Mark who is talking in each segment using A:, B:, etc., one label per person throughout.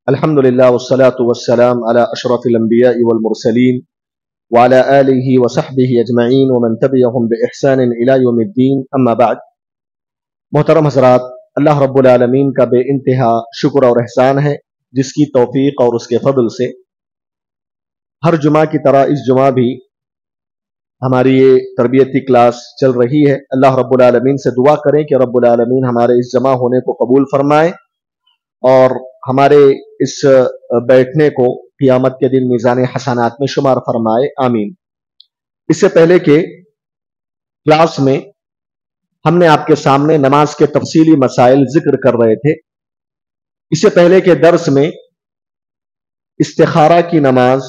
A: الحمدللہ والصلاة والسلام علی اشرف الانبیاء والمرسلین وعلی آلہ وصحبہ اجمعین ومن تبعہم بإحسان الی یوم الدین، اما بعد۔ محترم حضرات، اللہ رب العالمین کا بے انتہا شکر اور احسان ہے، جس کی توفیق اور اس کے فضل سے ہر جمعہ کی طرح اس جمعہ بھی ہماری یہ تربیتی کلاس چل رہی ہے۔ اللہ رب العالمین سے دعا کریں کہ رب العالمین ہمارے اس جمع ہونے کو قبول فرمائے اور ہمارے اس بیٹھنے کو قیامت کے دن میزان حسنات میں شمار فرمائے، آمین۔ اس سے پہلے کہ کلاس میں ہم نے آپ کے سامنے نماز کے تفصیلی مسائل ذکر کر رہے تھے۔ اس سے پہلے کہ درس میں استخارہ کی نماز،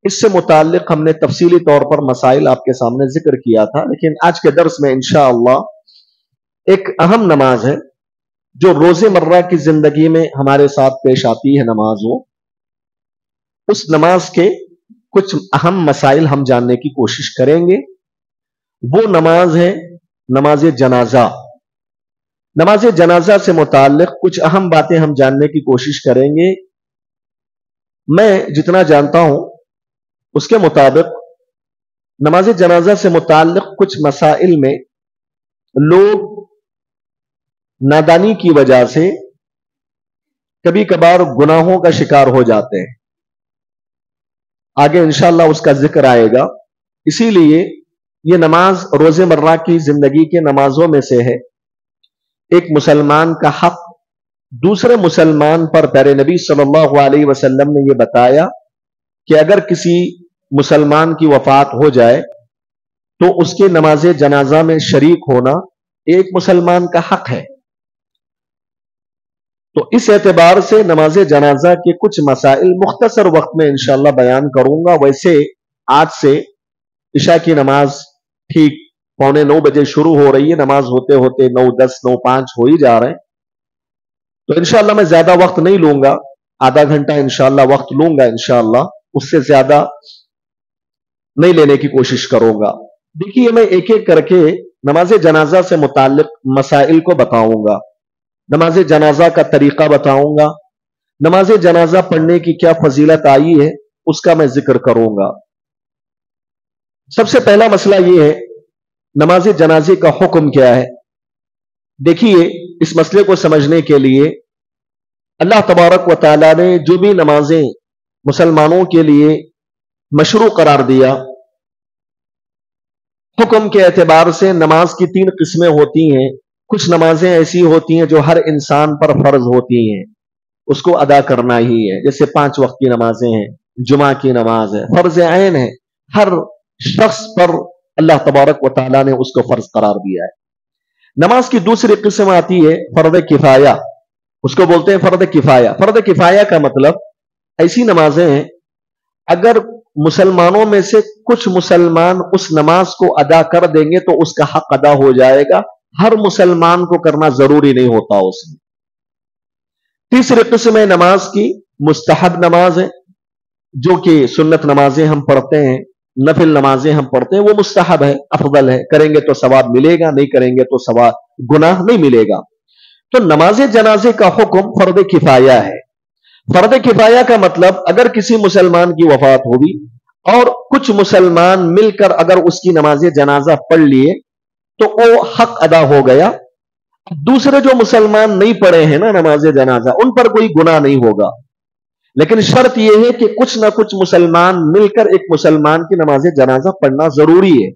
A: اس سے متعلق ہم نے تفصیلی طور پر مسائل آپ کے سامنے ذکر کیا تھا، لیکن آج کے درس میں انشاءاللہ ایک اہم نماز ہے جو روز مرہ کی زندگی میں ہمارے ساتھ پیش آتی ہے نمازوں، اس نماز کے کچھ اہم مسائل ہم جاننے کی کوشش کریں گے۔ وہ نماز ہے نماز جنازہ۔ نماز جنازہ سے متعلق کچھ اہم باتیں ہم جاننے کی کوشش کریں گے۔ میں جتنا جانتا ہوں اس کے مطابق نماز جنازہ سے متعلق کچھ مسائل میں لوگ نادانی کی وجہ سے کبھی کبھار گناہوں کا شکار ہو جاتے ہیں، آگے انشاءاللہ اس کا ذکر آئے گا۔ اسی لیے یہ نماز روز مرہ کی زندگی کے نمازوں میں سے ہے۔ ایک مسلمان کا حق دوسرے مسلمان پر پیارے نبی صلی اللہ علیہ وسلم نے یہ بتایا کہ اگر کسی مسلمان کی وفات ہو جائے تو اس کے نماز جنازہ میں شریک ہونا ایک مسلمان کا حق ہے۔ تو اس اعتبار سے نماز جنازہ کے کچھ مسائل مختصر وقت میں انشاءاللہ بیان کروں گا۔ ویسے آج سے عشاء کی نماز ٹھیک 8:45 بجے شروع ہو رہی ہے، نماز ہوتے ہوتے 9:10 9:05 ہو ہی جا رہے ہیں، تو انشاءاللہ میں زیادہ وقت نہیں لوں گا، آدھا گھنٹہ انشاءاللہ وقت لوں گا، انشاءاللہ اس سے زیادہ نہیں لینے کی کوشش کروں گا۔ دیکھیے، میں ایک ایک کر کے نماز جنازہ سے متعلق مسائل کو بتاؤں گا، نماز جنازہ کا طریقہ بتاؤں گا، نماز جنازہ پڑھنے کی کیا فضیلت آئی ہے اس کا میں ذکر کروں گا۔ سب سے پہلا مسئلہ یہ ہے نماز جنازے کا حکم کیا ہے۔ دیکھیے، اس مسئلے کو سمجھنے کے لیے اللہ تبارک و تعالیٰ نے جو بھی نمازیں مسلمانوں کے لیے مشروع قرار دیا، حکم کے اعتبار سے نماز کی 3 قسمیں ہوتی ہیں۔ کچھ نمازیں ایسی ہوتی ہیں جو ہر انسان پر فرض ہوتی ہیں، اس کو ادا کرنا ہی ہے، جیسے 5 وقت کی نمازیں ہیں، جمعہ کی نماز ہے، فرض عین ہے، ہر شخص پر اللہ تبارک و تعالیٰ نے اس کو فرض قرار دیا ہے۔ نماز کی دوسری قسم آتی ہے فرض کفایہ، اس کو بولتے ہیں فرض کفایہ۔ فرض کفایہ کا مطلب ایسی نمازیں ہیں اگر مسلمانوں میں سے کچھ مسلمان اس نماز کو ادا کر دیں گے تو اس کا حق ادا ہو جائے گا، ہر مسلمان کو کرنا ضروری نہیں ہوتا اس میں۔ تیسری قسم ہے نماز کی مستحب نماز ہے، جو کہ سنت نمازیں ہم پڑھتے ہیں، نفل نمازیں ہم پڑھتے ہیں، وہ مستحب ہے، افضل ہے، کریں گے تو ثواب ملے گا، نہیں کریں گے تو ثواب گناہ نہیں ملے گا۔ تو نماز جنازے کا حکم فرض کفایہ ہے۔ فرض کفایہ کا مطلب اگر کسی مسلمان کی وفات ہوگی اور کچھ مسلمان مل کر اگر اس کی نماز جنازہ پڑھ لیے تو وہ حق ادا ہو گیا۔ دوسرے جو مسلمان نہیں پڑھے ہیں نا نماز جنازہ، ان پر کوئی گناہ نہیں ہوگا، لیکن شرط یہ ہے کہ کچھ نہ کچھ مسلمان مل کر ایک مسلمان کی نماز جنازہ پڑھنا ضروری ہے۔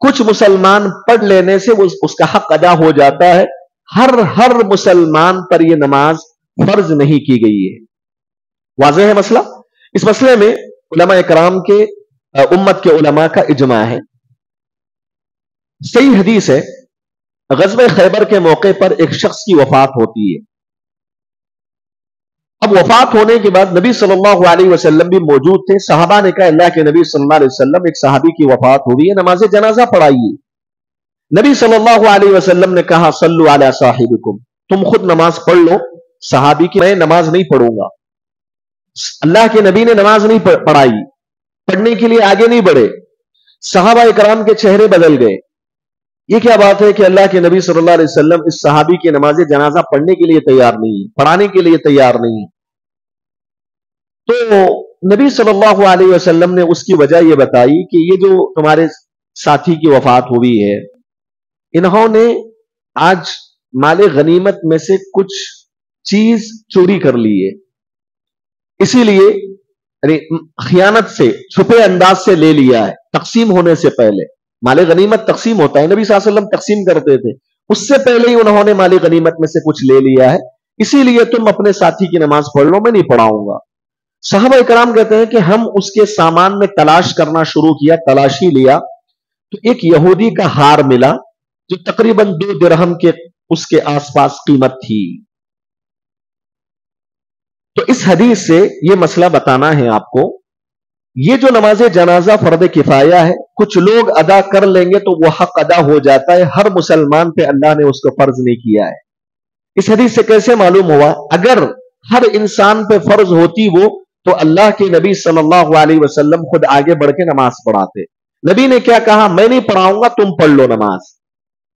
A: کچھ مسلمان پڑھ لینے سے اس کا حق ادا ہو جاتا ہے، ہر مسلمان پر یہ نماز فرض نہیں کی گئی ہے۔ واضح ہے مسئلہ؟ اس مسئلے میں علماء اکرام کے امت کے علماء کا اجماع ہے۔ صحیح حدیث ہے، غزوہ خیبر کے موقع پر ایک شخص کی وفات ہوتی ہے۔ اب وفات ہونے کے بعد نبی صلی اللہ علیہ وسلم بھی موجود تھے۔ صحابہ نے کہا اللہ کے نبی صلی اللہ علیہ وسلم، ایک صحابی کی وفات ہو رہی ہے، نماز جنازہ پڑھائیے۔ نبی صلی اللہ علیہ وسلم نے کہا صلو علی صاحبکم، تم خود نماز پڑھ لو۔ صحابی کی میں نماز نہیں پڑھوں گا۔ اللہ کے نبی نے نماز نہیں پڑھائی، پڑھنے کے لیے آگے نہیں بڑھے۔ صحابہ کرام کے چہرے بدل گئے، یہ کیا بات ہے کہ اللہ کے نبی صلی اللہ علیہ وسلم اس صحابی کی نماز جنازہ پڑھنے کے لیے تیار نہیں ہے، پڑھانے کے لیے تیار نہیں ہے۔ तो नबी सल्लल्लाहु अलैहि वसल्लम ने उसकी वजह यह बताई कि ये जो तुम्हारे साथी की वफात हुई है, इन्होंने आज माले गनीमत में से कुछ चीज चोरी कर ली है, इसीलिए खियानत से, छुपे अंदाज से ले लिया है। तकसीम होने से पहले माले गनीमत तकसीम होता है, नबी सल्लल्लाहु अलैहि वसल्लम तकसीम करते थे, उससे पहले ही उन्होंने माले गनीमत में से कुछ ले लिया है, इसीलिए तुम अपने साथी की नमाज पढ़ लो, मैं नहीं पढ़ाऊंगा। साहबा इकराम कहते हैं कि हम उसके सामान में तलाश करना शुरू किया, तलाशी लिया, तो एक यहूदी का हार मिला जो तकरीबन 2 दिरहम के उसके आसपास कीमत थी। तो इस हदीस से यह मसला बताना है आपको, ये जो नमाज जनाजा फर्द किफाया है, कुछ लोग अदा कर लेंगे तो वह हक अदा हो जाता है, हर मुसलमान पे अल्लाह ने उसको फर्ज नहीं किया है। इस हदीस से कैसे मालूम हुआ? अगर हर इंसान पे फर्ज होती वो, तो अल्लाह के नबी सल्लल्लाहु अलैहि वसल्लम खुद आगे बढ़ के नमाज पढ़ाते। नबी ने क्या कहा? मैं नहीं पढ़ाऊंगा, तुम पढ़ लो नमाज।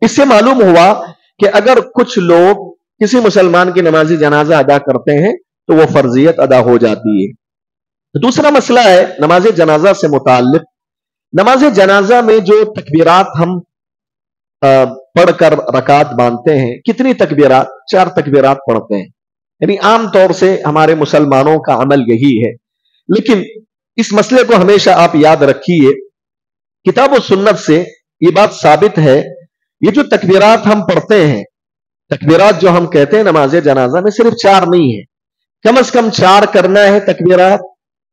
A: इससे मालूम हुआ कि अगर कुछ लोग किसी मुसलमान की नमाज जनाजा अदा करते हैं तो वह फर्जियत अदा हो जाती है। दूसरा मसला है नमाज जनाजा से मुताल्लिक, नमाज जनाजा में जो तकबीरात हम पढ़कर रकात बांधते हैं, कितनी तकबीरात? 4 तकबीरात पढ़ते हैं, यानी आम तौर से हमारे मुसलमानों का अमल यही है। लेकिन इस मसले को हमेशा आप याद रखिए, किताब और सुन्नत से ये बात साबित है, ये जो तकबीरात हम पढ़ते हैं, तकबीरात जो हम कहते हैं नमाज जनाजा में, सिर्फ 4 नहीं है, कम से कम 4 करना है तकबीरात।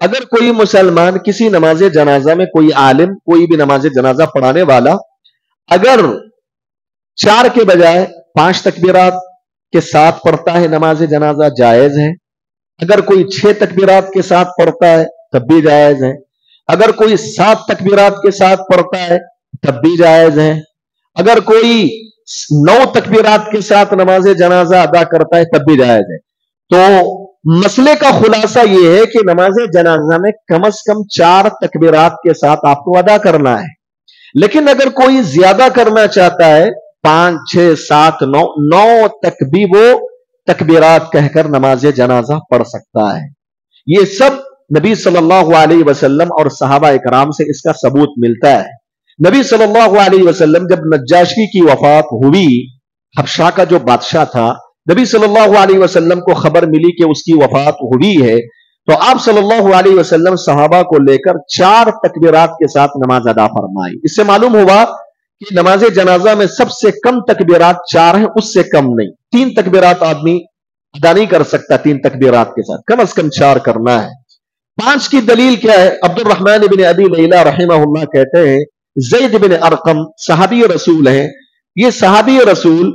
A: अगर कोई मुसलमान किसी नमाज जनाजा में, कोई आलिम, कोई भी नमाज जनाजा पढ़ाने वाला अगर 4 के बजाय 5 तकबीरात के साथ पढ़ता है नमाज जनाजा, जायज है। अगर कोई 6 तकबीरात के साथ पढ़ता है तब भी जायज है। अगर कोई 7 तकबीरात के साथ पढ़ता है तब भी जायज है। अगर कोई 9 तकबीरात के साथ नमाज जनाजा अदा करता है तब भी जायज है। तो मसले का खुलासा यह है कि नमाज जनाजा में कम से कम 4 तकबीरात के साथ आपको अदा करना है। लेकिन अगर कोई ज्यादा करना चाहता है, 5, 6, 7, 9 तक भी वो तकबीरात कहकर नमाज जनाजा पढ़ सकता है। ये सब नबी सल्लल्लाहु अलैहि वसल्लम और सहाबा इकराम से इसका सबूत मिलता है। नबी सल्लल्लाहु अलैहि वसल्लम जब नज्जाशी की वफात हुई, हबशा का जो बादशाह था, नबी सल्लल्लाहु अलैहि वसल्लम को खबर मिली कि उसकी वफात हुई है, तो आप सल्लल्लाहु अलैहि वसल्लम सहाबा को लेकर 4 तकबीरात के साथ नमाज अदा फरमाई। इससे मालूम हुआ कि नमाज जनाजा में सबसे कम तकबीरात 4 हैं, उससे कम नहीं। 3 तकबीरात आदमी अदा नहीं कर सकता, 3 तकबीरात के साथ कम से कम 4 करना है। 5 की दलील क्या है? अब्दुल रहमान इब्न अबी लैला रहमहुल्लाह कहते हैं, ज़ैद बिन अरकम सहाबी रसूल हैं, ये सहाबी रसूल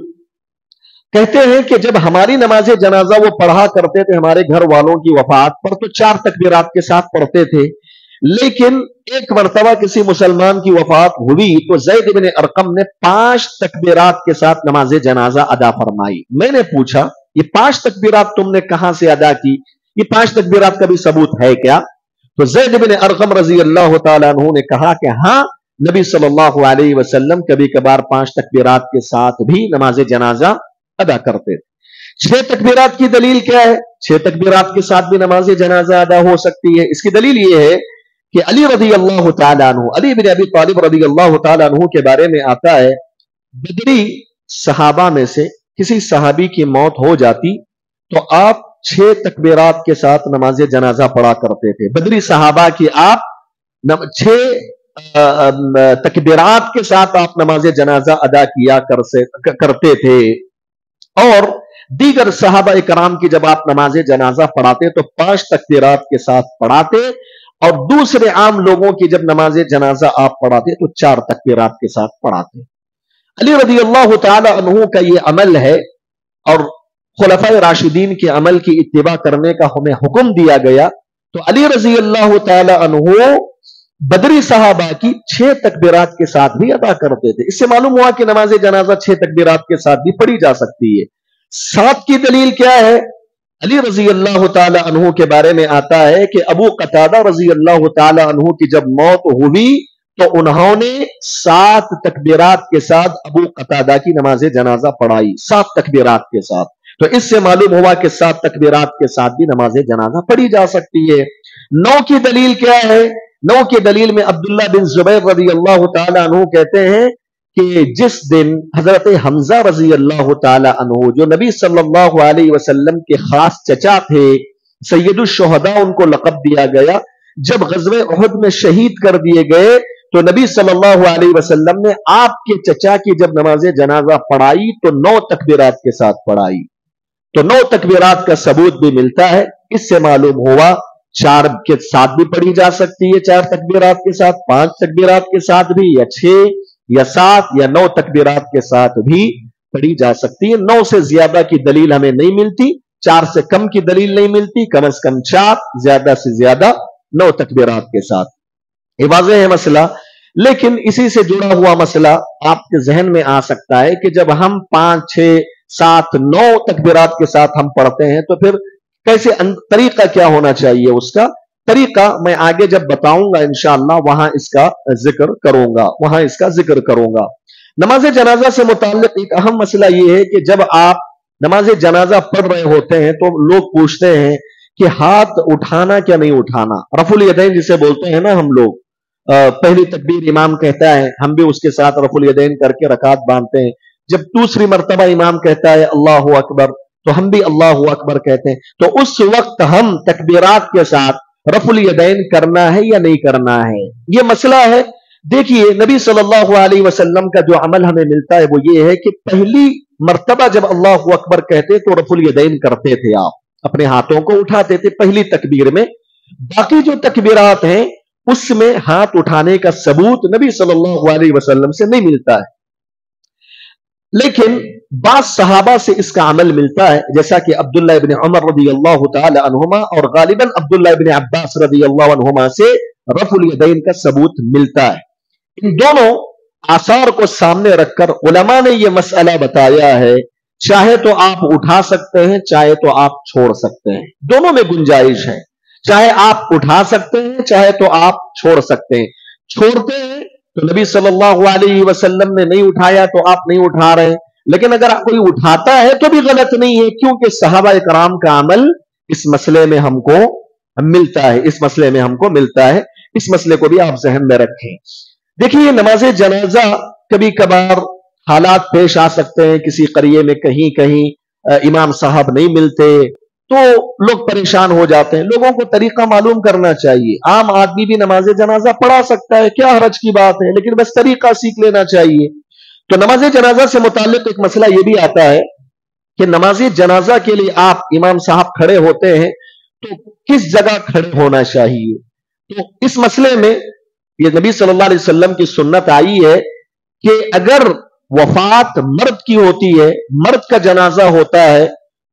A: कहते हैं कि जब हमारी नमाज जनाजा वो पढ़ा करते थे हमारे घर वालों की वफात पर, तो 4 तकबीरात के साथ पढ़ते थे। लेकिन एक मर्तबा किसी मुसलमान की वफात हुई तो ज़ैद बिन अरकम ने 5 तकबीरात के साथ नमाज जनाजा अदा फरमाई। मैंने पूछा, ये 5 तकबीरात तुमने कहां से अदा की? ये 5 तकबीरात का भी सबूत है क्या? तो ज़ैद बिन अरकम रज़ी अल्लाह तआला अन्हु ने कहा कि हां, नबी सल्लल्लाहु अलैहि वसल्लम कभी कभार 5 तकबीरात के साथ भी नमाज जनाजा अदा करते थे। 6 तकबीरात की दलील क्या है? 6 तकबीरात के साथ भी नमाज जनाजा अदा हो सकती है। इसकी दलील यह है कि अली रज़ी अल्लाह तआला अन्हु, अली बिन अबी तालिब रज़ी अल्लाह तआला अन्हु के बारे में आता है, बदरी सहाबा में से किसी सहाबी की मौत हो जाती तो आप 6 तकबीरात के साथ नमाज जनाजा पढ़ा करते थे। बदरी सहाबा की आप 6 तकबीरात के साथ आप नमाज जनाजा अदा किया करते थे। और दीगर सहाबा इकराम की जब आप नमाज जनाजा पढ़ाते तो 5 तकबीरात के साथ पढ़ाते, और दूसरे आम लोगों की जब नमाज जनाजा आप पढ़ाते तो 4 तकबीरात के साथ पढ़ाते। अली रज़ी अल्लाह तआला अन्हु का ये अमल है, और खुलफाए राशिदीन के अमल की इत्तिबा करने का हमें हुक्म दिया गया। तो अली रज़ी अल्लाह तआला अन्हु बदरी सहाबा की 6 तकबीरात के साथ भी अदा करते थे। इससे मालूम हुआ कि नमाज जनाजा 6 तकबीरात के साथ भी पढ़ी जा सकती है। 7 की दलील क्या है? अली रज़ी अल्लाह तआला अन्हु के बारे में आता है कि अबू कतादा रज़ी अल्लाह तआला अन्हु की जब मौत हुई तो उन्होंने 7 तकबीरात के साथ अबू कतादा की नमाज जनाजा पढ़ाई, 7 तकबीरात के साथ। تو اس से मालूम हुआ कि 7 तकबीरात के साथ भी नमाज जनाजा पढ़ी जा सकती है। 9 की दलील क्या है? 9 की दलील में अब्दुल्ला बिन जुबैर रज़ी अल्लाह तआला अन्हु कहते हैं कि जिस दिन हजरत हमजा रज़ी अल्लाह तआला अन्हु जो नबी सल्लल्लाहु अलैहि वसल्लम के खास चचा थे, सैयदुश शुहदा उनको लक़ब दिया गया, जब ग़ज़वे उहद में शहीद कर दिए गए तो नबी सल्लल्लाहु अलैहि वसल्लम ने आपके चचा की जब नमाज जनाजा पढ़ाई तो 9 तकबीरात के साथ पढ़ाई। तो 9 तकबीरात का सबूत भी मिलता है। इससे मालूम हुआ 4 के साथ भी पढ़ी जा सकती है, 4 तकबीरात के साथ, 5 तकबीरात के साथ भी, या 6 या 7 या 9 तकबीरात के साथ भी पढ़ी जा सकती है। 9 से ज्यादा की दलील हमें नहीं मिलती, 4 से कम की दलील नहीं मिलती, कम से कम 4, ज्यादा से ज्यादा 9 तकबीरात के साथ। ये वाज़ेह है मसला। लेकिन इसी से जुड़ा हुआ मसला आपके जहन में आ सकता है कि जब हम 5, 6, 7, 9 तकबीरात के साथ हम पढ़ते हैं तो फिर कैसे, तरीका क्या होना चाहिए? उसका तरीका मैं आगे जब बताऊंगा इंशाअल्लाह वहां इसका जिक्र करूंगा। नमाज जनाजा से मुताल्लिक एक अहम मसला यह है कि जब आप नमाज जनाजा पढ़ रहे होते हैं तो लोग पूछते हैं कि हाथ उठाना क्या नहीं उठाना, रफुल यदैन जिसे बोलते हैं ना हम लोग। पहली तकबीर इमाम कहता है, हम भी उसके साथ रफुल यदैन करके रकात बांधते हैं। जब दूसरी मर्तबा इमाम कहता है अल्लाहु अकबर तो हम भी अल्लाहु अकबर कहते हैं। तो उस वक्त हम तकबीरात के साथ रफुल यदैन करना है या नहीं करना है, यह मसला है। देखिए नबी सल्लल्लाहु अलैहि वसल्लम का जो अमल हमें मिलता है वो ये है कि पहली मर्तबा जब अल्लाहु अकबर कहते तो रफुल यदैन करते थे, आप अपने हाथों को उठाते थे पहली तकबीर में। बाकी जो तकबीरात हैं उसमें हाथ उठाने का सबूत नबी सल्लल्लाहु अलैहि वसल्लम से नहीं मिलता है, लेकिन बास सहाबा से इसका अमल मिलता है, जैसा कि अब्दुल्ला इब्न उमर रज़ियल्लाहु तआला अन्हुमा और गालिबन अब्दुल्ला इब्न अब्बास रज़ियल्लाहु अन्हुमा से रफ़ुल यदैन का सबूत मिलता है। इन दोनों आसार को सामने रखकर उलमा ने यह मसला बताया है, चाहे तो आप उठा सकते हैं, चाहे तो आप छोड़ सकते हैं, दोनों में गुंजाइश है। चाहे आप उठा सकते हैं, चाहे तो आप छोड़ सकते हैं। छोड़ते हैं तो नबी सल्लल्लाहु अलैहि वसल्लम ने नहीं उठाया तो आप नहीं उठा रहे, लेकिन अगर कोई उठाता है तो भी गलत नहीं है, क्योंकि सहाबा इकराम का अमल इस मसले में हमको मिलता है, इस मसले को भी आप जहन में रखें। देखिए नमाज जनाजा कभी कभार हालात पेश आ सकते हैं, किसी करिए में कहीं कहीं इमाम साहब नहीं मिलते तो लोग परेशान हो जाते हैं। लोगों को तरीका मालूम करना चाहिए। आम आदमी भी नमाज जनाजा पढ़ा सकता है, क्या हरज की बात है, लेकिन बस तरीका सीख लेना चाहिए। तो नमाज जनाजा से मुताल्लिक एक मसला यह भी आता है कि नमाज जनाजा के लिए आप इमाम साहब खड़े होते हैं तो किस जगह खड़े होना चाहिए। तो इस मसले में यह नबी सल्लल्लाहु अलैहि वसल्लम की सुन्नत आई है कि अगर वफात मर्द की होती है, मर्द का जनाजा होता है,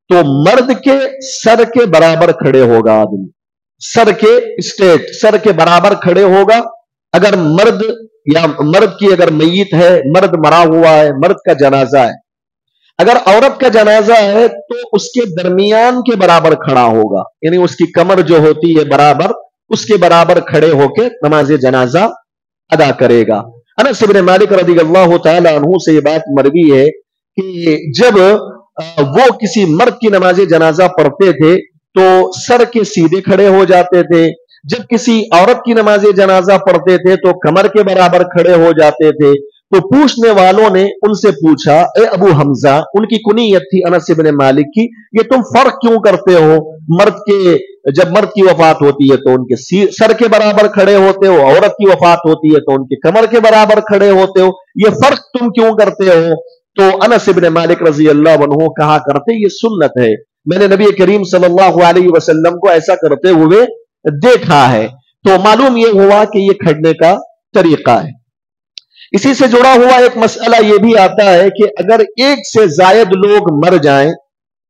A: तो मर्द के सर के बराबर खड़े होगा आदमी, सर के बराबर खड़े होगा। अगर मर्द या मर्द की अगर मैयत है, मर्द मरा हुआ है, मर्द का जनाजा है, अगर औरत का जनाजा है तो उसके दरमियान के बराबर खड़ा होगा, यानी उसकी कमर जो होती है बराबर, उसके बराबर खड़े होकर नमाज जनाजा अदा करेगा। अनस इब्न मालिक रज़ियल्लाहु तआला अन्हु से यह बात मरवी है कि जब वो किसी मर्द की नमाज जनाजा पढ़ते थे तो सर के सीधे खड़े हो जाते थे, जब किसी औरत की नमाज जनाजा पढ़ते थे तो कमर के बराबर खड़े हो जाते थे। तो पूछने वालों ने उनसे पूछा, ए अबू हमजा, उनकी कुनियत थी अनस इब्न मालिक की, ये तुम फर्क क्यों करते हो? जब मर्द की वफात होती है तो उनके सर के बराबर खड़े होते हो, औरत की वफात होती है तो उनके कमर के बराबर खड़े होते हो, ये फर्क तुम क्यों करते हो? तो अनस इब्न मालिक रज़ियल्लाहु अन्हु कहा करते, ये सुन्नत है, मैंने नबी करीम सल्लल्लाहु अलैहि वसल्लम को ऐसा करते हुए देखा है। तो मालूम यह हुआ कि यह खड़ने का तरीका है। इसी से जुड़ा हुआ एक मसला यह भी आता है कि अगर एक से जायद लोग मर जाएं,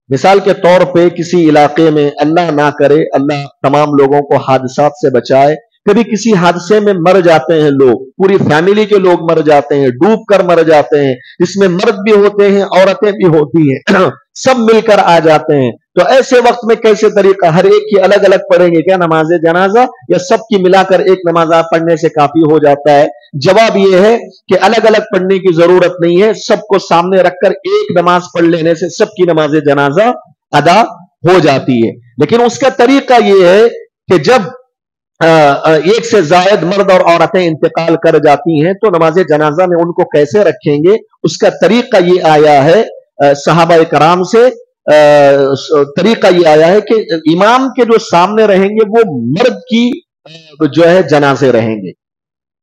A: मिसाल के तौर पे किसी इलाके में, अल्लाह ना करे, अल्लाह तमाम लोगों को हादसात से बचाए, कभी किसी हादसे में मर जाते हैं लोग, पूरी फैमिली के लोग मर जाते हैं, डूब कर मर जाते हैं, इसमें मर्द भी होते हैं, औरतें भी होती हैं, सब मिलकर आ जाते हैं। तो ऐसे वक्त में कैसे तरीका, हर एक की अलग अलग पढ़ेंगे क्या नमाज जनाजा, या सबकी मिलाकर एक नमाज आप पढ़ने से काफी हो जाता है? जवाब यह है कि अलग अलग पढ़ने की जरूरत नहीं है, सबको सामने रखकर एक नमाज पढ़ लेने से सबकी नमाज जनाजा अदा हो जाती है। लेकिन उसका तरीका यह है कि जब एक से जायद मर्द और औरतें इंतकाल कर जाती हैं तो नमाज जनाजा में उनको कैसे रखेंगे, उसका तरीका ये आया है सहाबा कराम से। तरीका ये आया है कि इमाम के जो सामने रहेंगे वो मर्द की जो है जनाजे रहेंगे।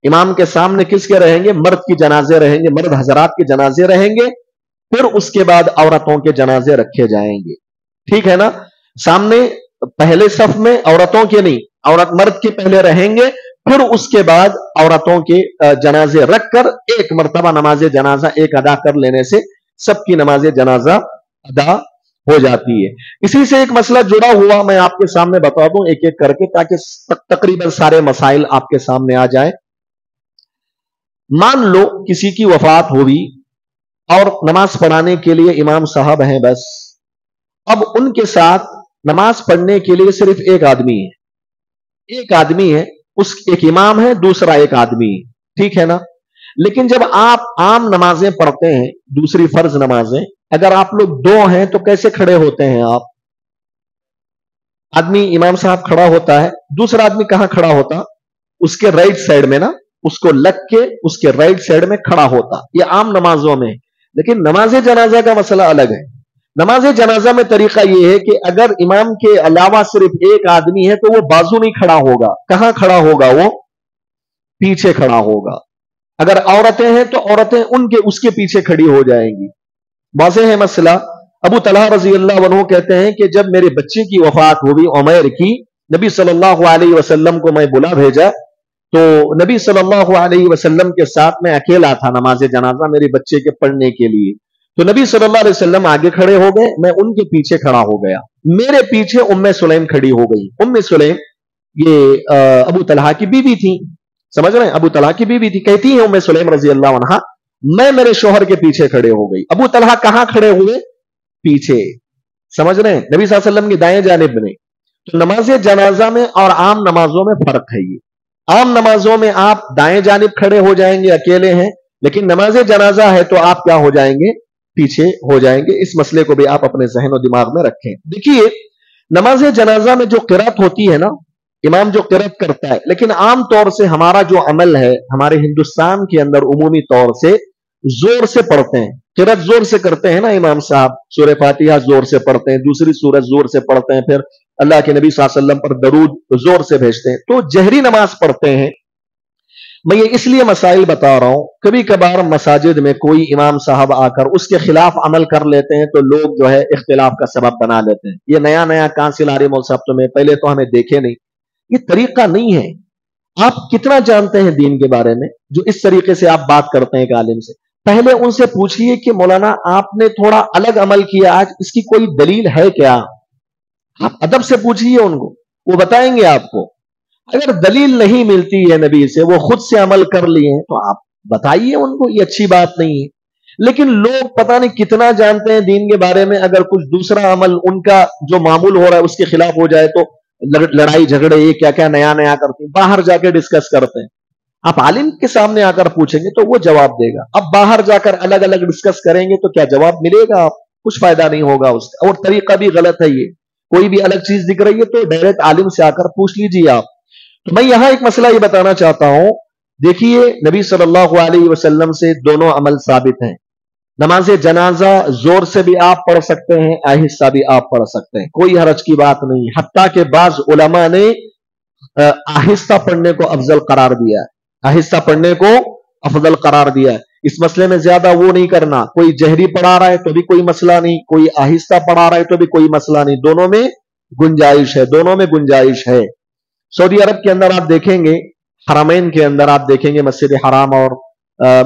A: इमाम के सामने किसके रहेंगे? मर्द की जनाजे रहेंगे, मर्द हजरात के जनाजे रहेंगे। फिर उसके बाद औरतों के जनाजे रखे जाएंगे। ठीक है ना? सामने पहले सफ में औरतों के नहीं, औरत मर्द के पहले रहेंगे, फिर उसके बाद औरतों के जनाजे रखकर एक मर्तबा नमाज जनाजा एक अदा कर लेने से सबकी नमाज जनाजा अदा हो जाती है। इसी से एक मसला जुड़ा हुआ मैं आपके सामने बता दूं एक एक करके, ताकि तकरीबन सारे मसाइल आपके सामने आ जाए। मान लो किसी की वफात हुई और नमाज पढ़ाने के लिए इमाम साहब हैं बस, अब उनके साथ नमाज पढ़ने के लिए सिर्फ एक आदमी है, एक आदमी है, उस एक इमाम है, दूसरा एक आदमी है, ठीक है ना? लेकिन जब आप आम नमाजें पढ़ते हैं, दूसरी फर्ज नमाजें, अगर आप लोग दो हैं तो कैसे खड़े होते हैं आप? आदमी इमाम साहब खड़ा होता है, दूसरा आदमी कहां खड़ा होता? उसके राइट साइड में ना, उसको लग के उसके राइट साइड में खड़ा होता। ये आम नमाजों में। लेकिन नमाज जनाजा का मसला अलग है। नमाज जनाजा में तरीका यह है कि अगर इमाम के अलावा सिर्फ एक आदमी है तो वो बाजू नहीं खड़ा होगा। कहां खड़ा होगा? वो पीछे खड़ा होगा। अगर औरतें हैं तो औरतें उनके उसके पीछे खड़ी हो जाएंगी। वाज़ेह है मसला। अबू तलहा रजी अल्लाह अन्हु कहते हैं कि जब मेरे बच्चे की वफात हुई उमैर की, नबी सल्लल्लाहु अलैहि वसल्लम को मैं बुला भेजा, तो नबी सल्लल्लाहु अलैहि वसल्लम के साथ मैं अकेला था नमाज जनाजा मेरे बच्चे के पढ़ने के लिए। तो नबी सल्लल्लाहु अलैहि वसल्लम आगे खड़े हो गए, मैं उनके पीछे खड़ा हो गया। मेरे पीछे उम्मे सुलैम खड़ी हो गई। उम्मे सुलैम ये अबू तलहा की बीवी थी, समझ रहे हैं? अबू तलहा की बीवी थी। कहती है उम्मे सुलैम रजी अल्लाह अन्हा, मैं मेरे शोहर के पीछे खड़े हो गई। अबू तलहा कहां खड़े हुए? पीछे। समझ रहे हैं? नबी सल्लल्लाहु अलैहि वसल्लम की दाएं जानिब में। तो नमाज जनाजा में और आम नमाजों में फर्क है। ये आम नमाजों में आप दाएं जानिब खड़े हो जाएंगे, अकेले हैं, लेकिन नमाज जनाजा है तो आप क्या हो जाएंगे? पीछे हो जाएंगे। इस मसले को भी आप अपने जहन और दिमाग में रखें। देखिए, नमाज जनाजा में जो किरात होती है ना, इमाम जो किरात करता है, लेकिन आम तौर से हमारा जो अमल है हमारे हिंदुस्तान के अंदर उमूमी तौर से जोर से पढ़ते हैं, किरात जोर से करते हैं ना। इमाम साहब सूरह फातिहा जोर से पढ़ते हैं, दूसरी सूरत जोर से पढ़ते हैं, फिर अल्लाह के नबी सल्लल्लाहु अलैहि वसल्लम पर दरूद जोर से भेजते हैं, तो जहरी नमाज पढ़ते हैं। मैं ये इसलिए मसाइल बता रहा हूं, कभी कभार मसाजिद में कोई इमाम साहब आकर उसके खिलाफ अमल कर लेते हैं तो लोग जो है इख्तिलाफ का सबब बना लेते हैं। ये नया नया कहां से ला रहे मौलवी साहब, तुम्हें पहले तो हमें देखे नहीं। ये तरीका नहीं है। आप कितना जानते हैं दीन के बारे में जो इस तरीके से आप बात करते हैं एक आलिम से? पहले उनसे पूछिए कि मौलाना आपने थोड़ा अलग अमल किया आज, इसकी कोई दलील है क्या? आप अदब से पूछिए उनको, वो बताएंगे आपको। अगर दलील नहीं मिलती है नबी से, वो खुद से अमल कर लिए हैं, तो आप बताइए उनको, ये अच्छी बात नहीं है। लेकिन लोग पता नहीं कितना जानते हैं दीन के बारे में, अगर कुछ दूसरा अमल उनका जो मामूल हो रहा है उसके खिलाफ हो जाए तो लड़ाई झगड़े ये क्या क्या नया नया करते हैं, बाहर जाके डिस्कस करते हैं। आप आलिम के सामने आकर पूछेंगे तो वो जवाब देगा। अब बाहर जाकर अलग अलग डिस्कस करेंगे तो क्या जवाब मिलेगा? आप कुछ फायदा नहीं होगा उसका, और तरीका भी गलत है। ये कोई भी अलग चीज दिख रही है तो डायरेक्ट आलिम से आकर पूछ लीजिए आप। तो मैं यहां एक मसला ये बताना चाहता हूं, देखिए नबी सल्लल्लाहु अलैहि वसल्लम से दोनों अमल साबित हैं। नमाज जनाजा जोर से भी आप पढ़ सकते हैं, आहिस्ता भी आप पढ़ सकते हैं, कोई हरज की बात नहीं। हत्ता के बाज़ उलमा ने आहिस्ता पढ़ने को अफजल करार दिया है, आहिस्ता पढ़ने को अफजल करार दिया है। इस मसले में ज्यादा वो नहीं करना, कोई जहरी पढ़ा रहा है तो भी कोई मसला नहीं, कोई आहिस्ता पढ़ा रहा है तो भी कोई मसला नहीं, दोनों में गुंजाइश है, दोनों में गुंजाइश है। सऊदी अरब के अंदर आप देखेंगे, हरमैन के अंदर आप देखेंगे, मस्जिद हराम और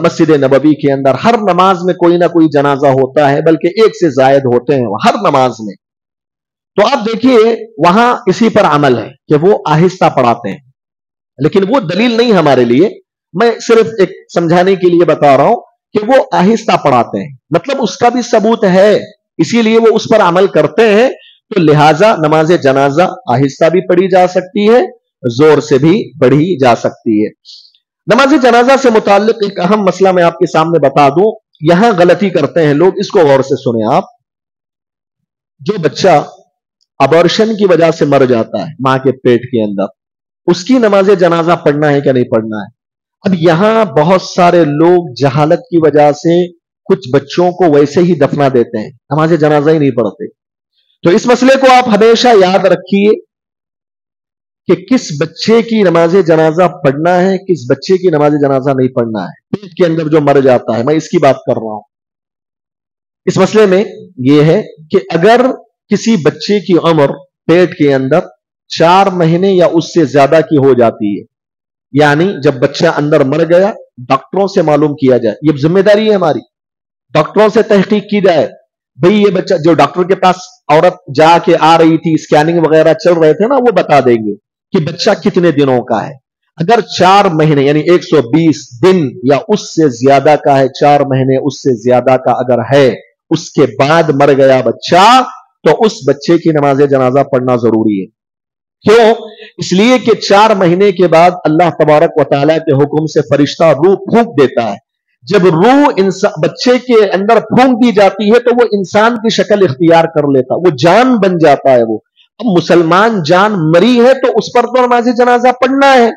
A: मस्जिद नबवी के अंदर हर नमाज में कोई ना कोई जनाजा होता है, बल्कि एक से जायद होते हैं हर नमाज में। तो आप देखिए वहां इसी पर अमल है कि वो आहिस्ता पढ़ाते हैं। لیکن وہ دلیل نہیں ہمارے لیے. میں صرف ایک سمجھانے کے لیے بتا رہا ہوں کہ وہ آہستہ پڑھاتے ہیں، مطلب اس کا بھی ثبوت ہے، اسی لیے وہ اس پر عمل کرتے ہیں. تو لہٰذا نماز جنازہ آہستہ بھی پڑھی جا سکتی ہے، زور سے بھی پڑھی جا سکتی ہے. نماز جنازہ سے متعلق ایک اہم مسئلہ میں آپ کے سامنے بتا دوں. یہاں غلطی کرتے ہیں لوگ، اس کو غور سے سنیں آپ. جو بچہ ابورشن کی وجہ سے مر جاتا ہے ماں کے پیٹ کے اندر، اس کی نماز جنازہ پڑھنا ہے کہ نہیں پڑھنا ہے؟ اب یہاں بہت سارے لوگ جہالت کی وجہ سے کچھ بچوں کو ویسے ہی دفنا دیتے ہیں، نماز جنازہ ہی نہیں پڑھتے. تو اس مسئلے کو آپ ہمیشہ یاد رکھیے کہ کس بچے کی نماز جنازہ پڑھنا ہے، کس بچے کی نماز جنازہ نہیں پڑھنا ہے. پیٹ کے اندر جو مر جاتا ہے، میں اس کی بات کر رہا ہوں. اس مسئلے میں یہ ہے کہ اگر کسی بچے کی عمر پیٹ کے اندر 4 مہینے یا اس سے زیادہ کی ہو جاتی ہے، یعنی جب بچہ اندر مر گیا، ڈاکٹروں سے معلوم کیا جائے، یہ ذمہ داری ہے ہماری، ڈاکٹروں سے تحقیق کی جائے. بھئی یہ بچہ، جو ڈاکٹر کے پاس عورت جا کے آ رہی تھی، اسکیننگ وغیرہ چل رہے تھے نا، وہ بتا دیں گے کہ بچہ کتنے دنوں کا ہے. اگر 4 مہینے یعنی 120 دن یا اس سے زیادہ کا ہے، 4 مہینے اس سے زیادہ کا اگر ہے، اس کے بعد مر گیا بچہ، تو اس بچے کی نماز جنازہ پڑھنا ضروری ہے. کیوں؟ اس لیے کہ 4 مہینے کے بعد اللہ تبارک و تعالیٰ کے حکم سے فرشتہ روح پھونک دیتا ہے. جب روح بچے کے اندر پھونک دی جاتی ہے تو وہ انسان کی شکل اختیار کر لیتا، وہ جان بن جاتا ہے. وہ اب مسلمان جان مری ہے تو اس پر تو نماز جنازہ پڑھنا ہے.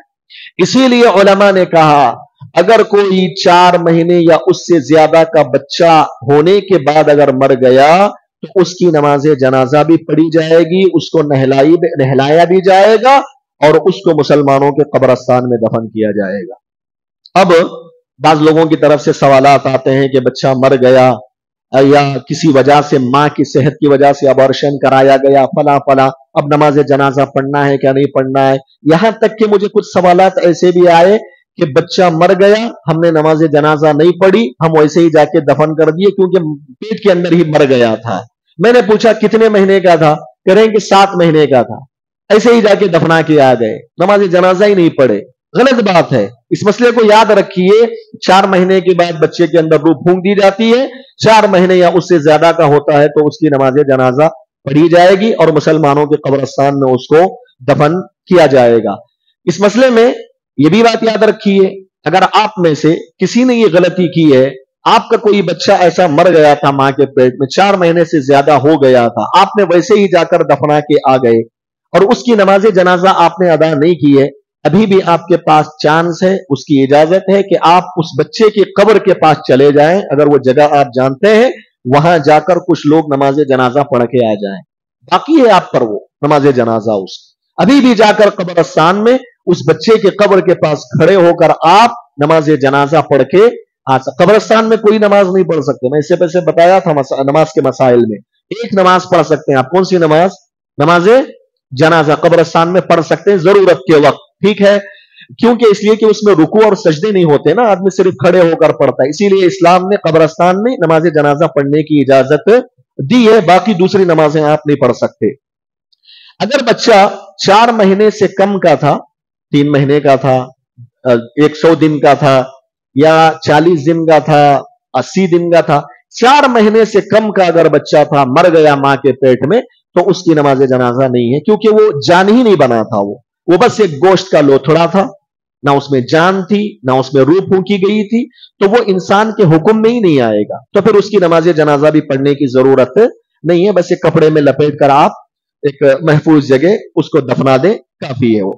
A: اسی لیے علماء نے کہا اگر کوئی 4 مہینے یا اس سے زیادہ کا بچہ ہونے کے بعد اگر مر گیا تو اس کی نماز جنازہ بھی پڑھی جائے گی، اس کو نہلایا بھی جائے گا اور اس کو مسلمانوں کے قبرستان میں دفن کیا جائے گا. اب بعض لوگوں کی طرف سے سوالات آتے ہیں کہ بچہ مر گیا یا کسی وجہ سے ماں کی صحت کی وجہ سے ابارشن کرایا گیا فلاں فلاں، اب نماز جنازہ پڑھنا ہے کیا نہیں پڑھنا ہے. یہاں تک کہ مجھے کچھ سوالات ایسے بھی آئے کہ بچہ مر گیا، ہم نے نماز جنازہ نہیں پڑھی، ہم ویسے ہی جا کے دفن کر دیے کیونکہ پیٹ کے اندر ہی مر گیا تھا. میں نے پوچھا کتنے مہینے کا تھا؟ کہہ رہے ہیں کہ 7 مہینے کا تھا. ایسے ہی جا کے دفنا کے آ گئے، نماز جنازہ ہی نہیں پڑھے. غلط بات ہے. اس مسئلے کو یاد رکھیے. 4 مہینے کے بعد بچے کے اندر روح پھونک دی جاتی ہے، 4 مہینے یا اس سے زیادہ کا ہوتا ہے تو اس کی نماز جنازہ پڑھی جائے گی اور مسلمانوں کے قبرستان میں اس کو دفن کیا جائے گا. اس مسئلے میں یہ بھی بات یاد رکھیے، اگر آپ میں سے کسی نے یہ غلطی کی ہے، آپ کا کوئی بچہ ایسا مر گیا تھا ماں کے پیٹ میں، 4 مہینے سے زیادہ ہو گیا تھا، آپ نے ویسے ہی جا کر دفنا کے آ گئے اور اس کی نماز جنازہ آپ نے ادا نہیں کی ہے، ابھی بھی آپ کے پاس چانس ہے، اس کی اجازت ہے کہ آپ اس بچے کی قبر کے پاس چلے جائیں. اگر وہ جگہ آپ جانتے ہیں وہاں جا کر کچھ لوگ نماز جنازہ پڑھ کے آ جائیں. باقی ہے آپ پر وہ نماز جنازہ. اس ابھی بھی جا کر قبرستان میں اس بچے کے قبر کے پاس کھڑے ہو کر آپ نماز جنازہ پڑھ کے قبرستان میں کوئی نماز نہیں پڑھ سکتے. میں اس سے پہلے بتایا تھا نماز کے مسائل میں، ایک نماز پڑھ سکتے ہیں آپ. کون سی نماز؟ نماز جنازہ قبرستان میں پڑھ سکتے ہیں ضرورت کے وقت. ٹھیک ہے، کیونکہ اس لیے کہ اس میں رکوع اور سجدے نہیں ہوتے نا، آدمی صرف کھڑے ہو کر پڑھتا ہے. اسی لیے اسلام نے قبرستان میں نماز جنازہ پڑھنے کی اجازت دی ہے، باقی دوسری نمازیں آپ نہیں پڑھ سکتے. اگر بچہ 4 مہینے سے کم کا تھا، 3 مہینے کا تھا، 100 دن کا تھا یا 40 دن کا تھا، 80 دن کا تھا، 4 مہینے سے کم کا اگر بچہ تھا، مر گیا ماں کے پیٹ میں، تو اس کی نماز جنازہ نہیں ہے، کیونکہ وہ جان ہی نہیں بنا تھا. وہ بس ایک گوشت کا لوتھڑا تھا، نہ اس میں جان تھی نہ اس میں روح پھونکی گئی تھی، تو وہ انسان کے حکم میں ہی نہیں آئے گا. تو پھر اس کی نماز جنازہ بھی پڑھنے کی ضرورت نہیں ہے. بس ایک کپڑے میں لپیٹ کر آپ ایک محفوظ جگہ اس کو دفنا دیں، کافی ہے. وہ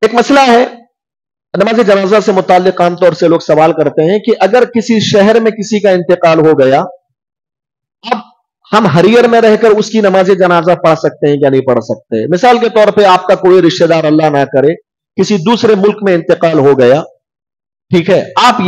A: ایک مسئلہ ہے نماز جنازہ سے متعلق، عام طور سے لوگ سوال کرتے ہیں کہ اگر کسی شہر میں کسی کا انتقال ہو گیا، اب ہم ہریر میں رہ کر اس کی نماز جنازہ پڑھ سکتے ہیں یا نہیں پڑھ سکتے؟ مثال کے طور پہ آپ کا کوئی رشتہ دار اللہ نہ کرے کسی دوسرے ملک میں انتقال ہو گیا، ٹھیک ہے، آپ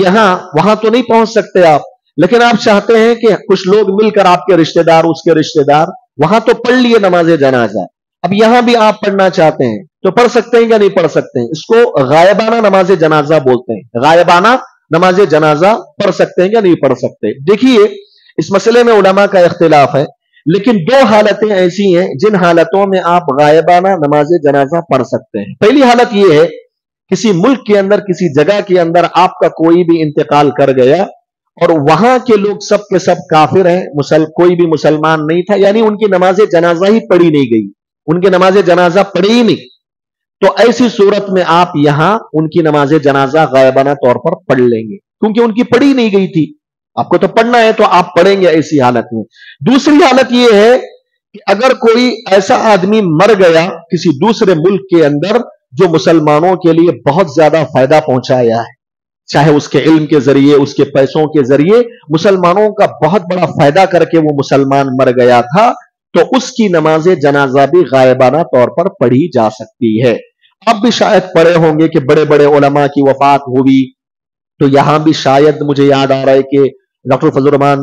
A: وہاں تو نہیں پہنچ سکتے آپ، لیکن آپ چاہتے ہیں کہ کچھ لوگ مل کر آپ کے رشتہ دار، اس کے رشتہ دار وہاں تو پڑھ لیے نماز جنازہ، اب یہاں بھی آپ پڑھنا چاہتے ہیں تو پڑھ سکتے ہیں یا نہیں پڑھ سکتے ہیں؟ اس کو غائبانہ نماز جنازہ بولتے ہیں. غائبانہ نماز جنازہ پڑھ سکتے ہیں یا نہیں پڑھ سکتے؟ دیکھیے اس مسئلے میں علماء کا اختلاف ہے، لیکن دو حالتیں ایسی ہیں جن حالتوں میں آپ غائبانہ نماز جنازہ پڑھ سکتے ہیں. پہلی حالت یہ ہے کسی ملک کے اندر کسی جگہ کے اندر آپ کا کوئی بھی انتقال کر گیا اور وہاں کے لوگ سب کے سب کافر ہیں، کوئی بھی مسلمان نہیں تھا، یعنی ان کی نماز جنازہ ہی پڑھی نہیں گئی، ان کی نماز جنازہ پڑھی ہی نہیں. تو ایسی صورت میں آپ یہاں ان کی نماز جنازہ غائبانہ طور پر پڑھ لیں گے، کیونکہ ان کی پڑھی نہیں گئی تھی. آپ کو تو پڑھنا ہے تو آپ پڑھیں گے ایسی حالت میں. دوسری حالت یہ ہے کہ اگر کوئی ایسا آدمی مر گیا کسی دوسرے ملک کے اندر جو مسلمانوں کے لیے بہت زیادہ فائدہ پہنچایا ہے، چاہے اس کے علم کے ذریعے، اس کے پیسوں کے ذریعے مسلمانوں کا بہت بڑا فائدہ کر کے وہ مسلمان مر گیا تھا، تو اس کی نماز جنازہ بھی غائبانہ طور پر پڑھی جا سکتی ہے. اب بھی شاید پڑھے ہوں گے کہ بڑے بڑے علماء کی وفات ہوئی، تو یہاں بھی شاید مجھے یاد آ رہا ہے کہ ڈاکٹر فضل الرحمان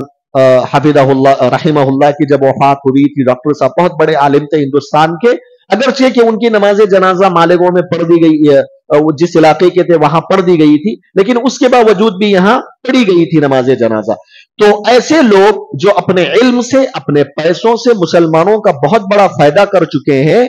A: حفظہ اللہ رحمہ اللہ کی جب وفات ہوئی تھی، ڈاکٹر صاحب بہت بڑے عالم تھے ہندوستان کے، اگرچہ کہ ان کی نماز جنازہ مالیگاؤں میں پڑھ دی گئی ہے، جس علاقے کے تھے وہاں پڑھ دی گئی تھی، لیکن اس کے باوجود بھی یہاں پڑھی گئی تھی نماز جنازہ. تو ایسے لوگ جو اپنے علم سے، اپنے پیسوں سے مسلمانوں کا بہت بڑا فائدہ کر چکے ہیں،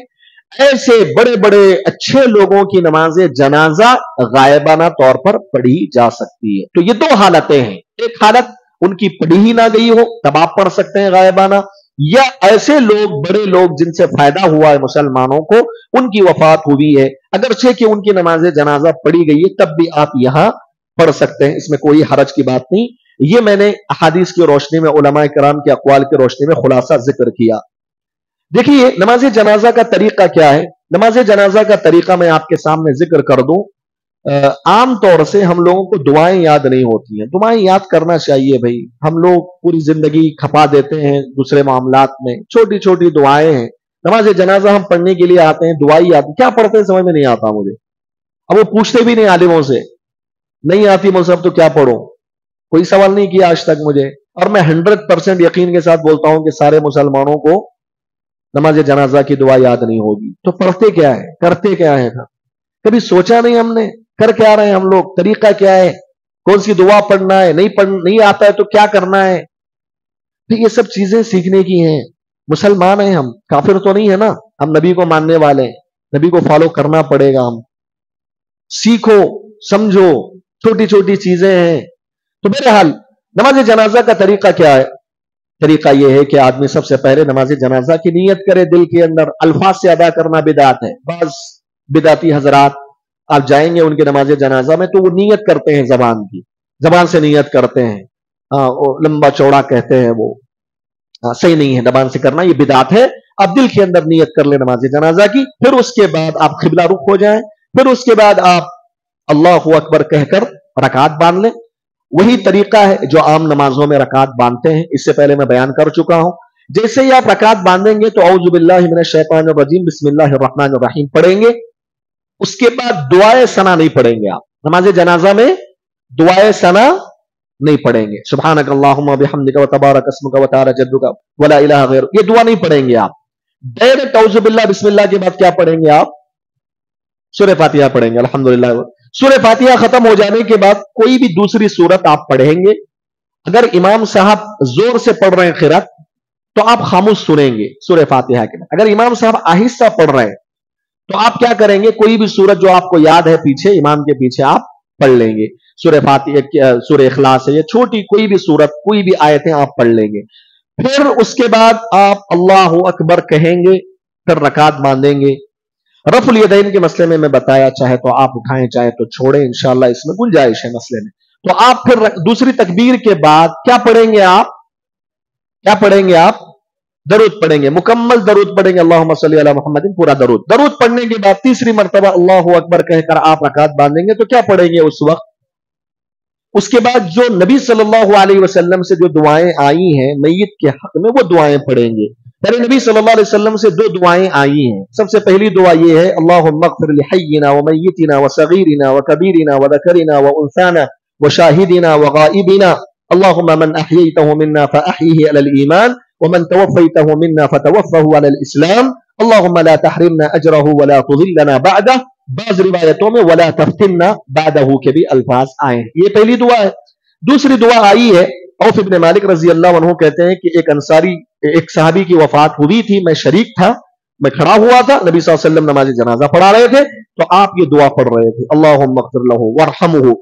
A: ایسے بڑے بڑے اچھے لوگوں کی نماز جنازہ غائبانہ طور پر پڑھی جا سکتی ہے. تو یہ دو حالتیں ہیں، ایک حالت ان کی پڑھی ہی نہ گئی ہو تب آپ پڑھ سکتے ہیں غائبانہ، یا ایسے لوگ بڑے لوگ جن سے فائدہ ہوا ہے مسلمانوں کو، ان کی وفات ہوئی ہے، اگرچہ کہ ان کی نماز جنازہ پڑھی گئی ہے تب بھی آپ یہاں پڑھ سکتے ہیں، اس میں کوئی حرج کی بات نہیں. یہ میں نے احادیث کی روشنی میں، علماء کرام کے اقوال کی روشنی میں خلاصہ ذکر کیا. دیکھیے نماز جنازہ کا طریقہ کیا ہے. نماز جنازہ کا طریقہ میں آپ کے سامنے ذکر کر دوں. عام طور سے ہم لوگوں کو دعائیں یاد نہیں ہوتی ہیں. دعائیں یاد کرنا چاہیے بھائی. ہم لوگ پوری زندگی کھپا دیتے ہیں دوسرے معاملات میں، چھوٹی چھوٹی دعائیں ہیں. نماز جنازہ ہم پڑھنے کے لیے آتے ہیں، دعائی یاد کیا پڑھتے ہیں سمجھ میں نہیں آتا مجھے. اب وہ پوچھتے بھی نہیں عالموں سے، نہیں آتی مذہب تو کیا پڑھوں. کوئی سوال نہیں کیا آج تک مجھے، اور میں 100% یقین کے ساتھ بولتا ہوں کہ سارے مسلمانوں کو نماز جنازہ کی دعا یاد نہیں ہوگی. تو پڑھتے کیا ہے، کرتے کیا ہے؟ کبھی سوچا نہیں ہم نے کر کیا رہے ہیں ہم لوگ، طریقہ کیا ہے، کون سی دعا پڑھنا ہے، نہیں آتا ہے تو کیا کرنا ہے. یہ سب چیزیں سیکھنے کی ہیں. مسلمان ہیں ہم، کافر تو نہیں ہے نا. ہم نبی کو ماننے والے ہیں، نبی کو فالو کرنا پڑے گا. ہم سیکھو سمجھو، چھوٹی چھوٹی چیزیں ہیں. تو بہرحال نماز جنازہ کا طریقہ کیا ہے؟ طریقہ یہ ہے کہ آدمی سب سے پہلے نماز جنازہ کی نیت کرے دل کے اندر. الفاظ سے ادا کرنا بدعت ہے. بعض بدعتی حضرات آپ جائیں گے ان کے نماز جنازہ میں تو وہ نیت کرتے ہیں زبان سے نیت کرتے ہیں، لمبا چوڑا کہتے ہیں، وہ صحیح نہیں ہے زبان سے کرنا، یہ بدعت ہے. آپ دل کے اندر نیت کر لیں نماز جنازہ کی، پھر اس کے بعد آپ قبلہ رخ ہو جائیں، پھر اس کے بعد آپ اللہ اکبر کہہ کر رکعت باندھ لیں. وہی طریقہ ہے جو عام نمازوں میں رکعت باندھتے ہیں، اس سے پہلے میں بیان کر چکا ہوں. جیسے ہی آپ رکعت باندھیں گے تو اعوذ باللہ من الشیطان الرجیم بسم اللہ الرحمن الرحیم پڑھیں گے. اس کے بعد دعائے ثنا نہیں پڑھیں گے. آپ نماز جنازہ میں دعائے ثنا نہیں پڑھیں گے. سبحانک اللہم وبحمدک وتبارک اسمک وتعالی جدک ولا الہ غیرک، یہ دعا نہیں پڑھیں گے آپ. ڈائریکٹ اعوذ باللہ بسم اللہ کے بعد کیا پڑھیں گے آپ؟ سورہ فاتحہ پڑھیں گے. الحمدللہ. سورہ فاتحہ ختم ہو جانے کے بعد کوئی بھی دوسری سورت آپ پڑھیں گے. اگر امام صاحب زور سے پڑھ رہے ہیں قرات تو آپ خاموش سنیں گے سورہ فاتحہ کے بعد. اگر امام صاحب آہستہ پڑھ رہے ہیں تو آپ کیا کریں گے؟ کوئی بھی سورت جو آپ کو یاد ہے پیچھے امام کے پیچھے آپ پڑھ لیں گے. سورہ فاتحہ، سورہ اخلاص ہے، یا چھوٹی کوئی بھی سورت، کوئی بھی آیتیں آپ پڑھ لیں گے. پھر اس کے بعد آپ اللہ اکبر کہیں گے، پھر رکعت باندھیں گے. رفع الیدین کے مسئلے میں بتایا، چاہے تو آپ اٹھائیں چاہے تو چھوڑیں، انشاءاللہ اس میں گنجائش ہے مسئلے میں. تو آپ پھر دوسری تکبیر کے بعد کیا پڑھیں گے؟ آپ درود پڑھیں گے، مکمل درود پڑھیں گے. اللہم صلی علی محمد، پورا درود پڑھنے کے بعد تیسری مرتبہ اللہ اکبر کہہ کر آپ رکعت باندھیں گے. تو کیا پڑھیں گے اس وقت؟ اس کے بعد جو نبی صلی اللہ علیہ وسلم سے جو دعائیں آئی ہیں میت کے حق میں وہ دعائیں پڑھیں گے. یعنی نبی صلی اللہ علیہ وسلم سے دو دعائیں آئی ہیں. سب سے پہلی دعا یہ ہے اللہم اغفر لحینا ومیتنا وصغیرنا وکبیرنا وذکرنا وانثانا وشاہدنا وغائبنا اللہم من احییتہ منا فاحیہ علی الایمان ومن توفیتہ منا فتوفہ علی الاسلام اللہم لا تحرمنا اجرہ ولا تضلنا بعدہ. بعض روایتوں میں ولا تفتنا بعدہ کے بھی الفاظ آئے ہیں. یہ پہلی دعا ہے. دوسری دعا آئی ہے औफ इब्न मालिक रजी अल्लाह अन्हु कहते हैं कि एक सहाबी की वफात हुई थी, मैं शरीक था, मैं खड़ा हुआ था, नबी सल्लल्लाहु अलैहि वसल्लम नमाज जनाजा पढ़ा रहे थे, तो आप ये दुआ पढ़ रहे थे, अल्लाहुम्मा अग़फिर लहू वरहमहू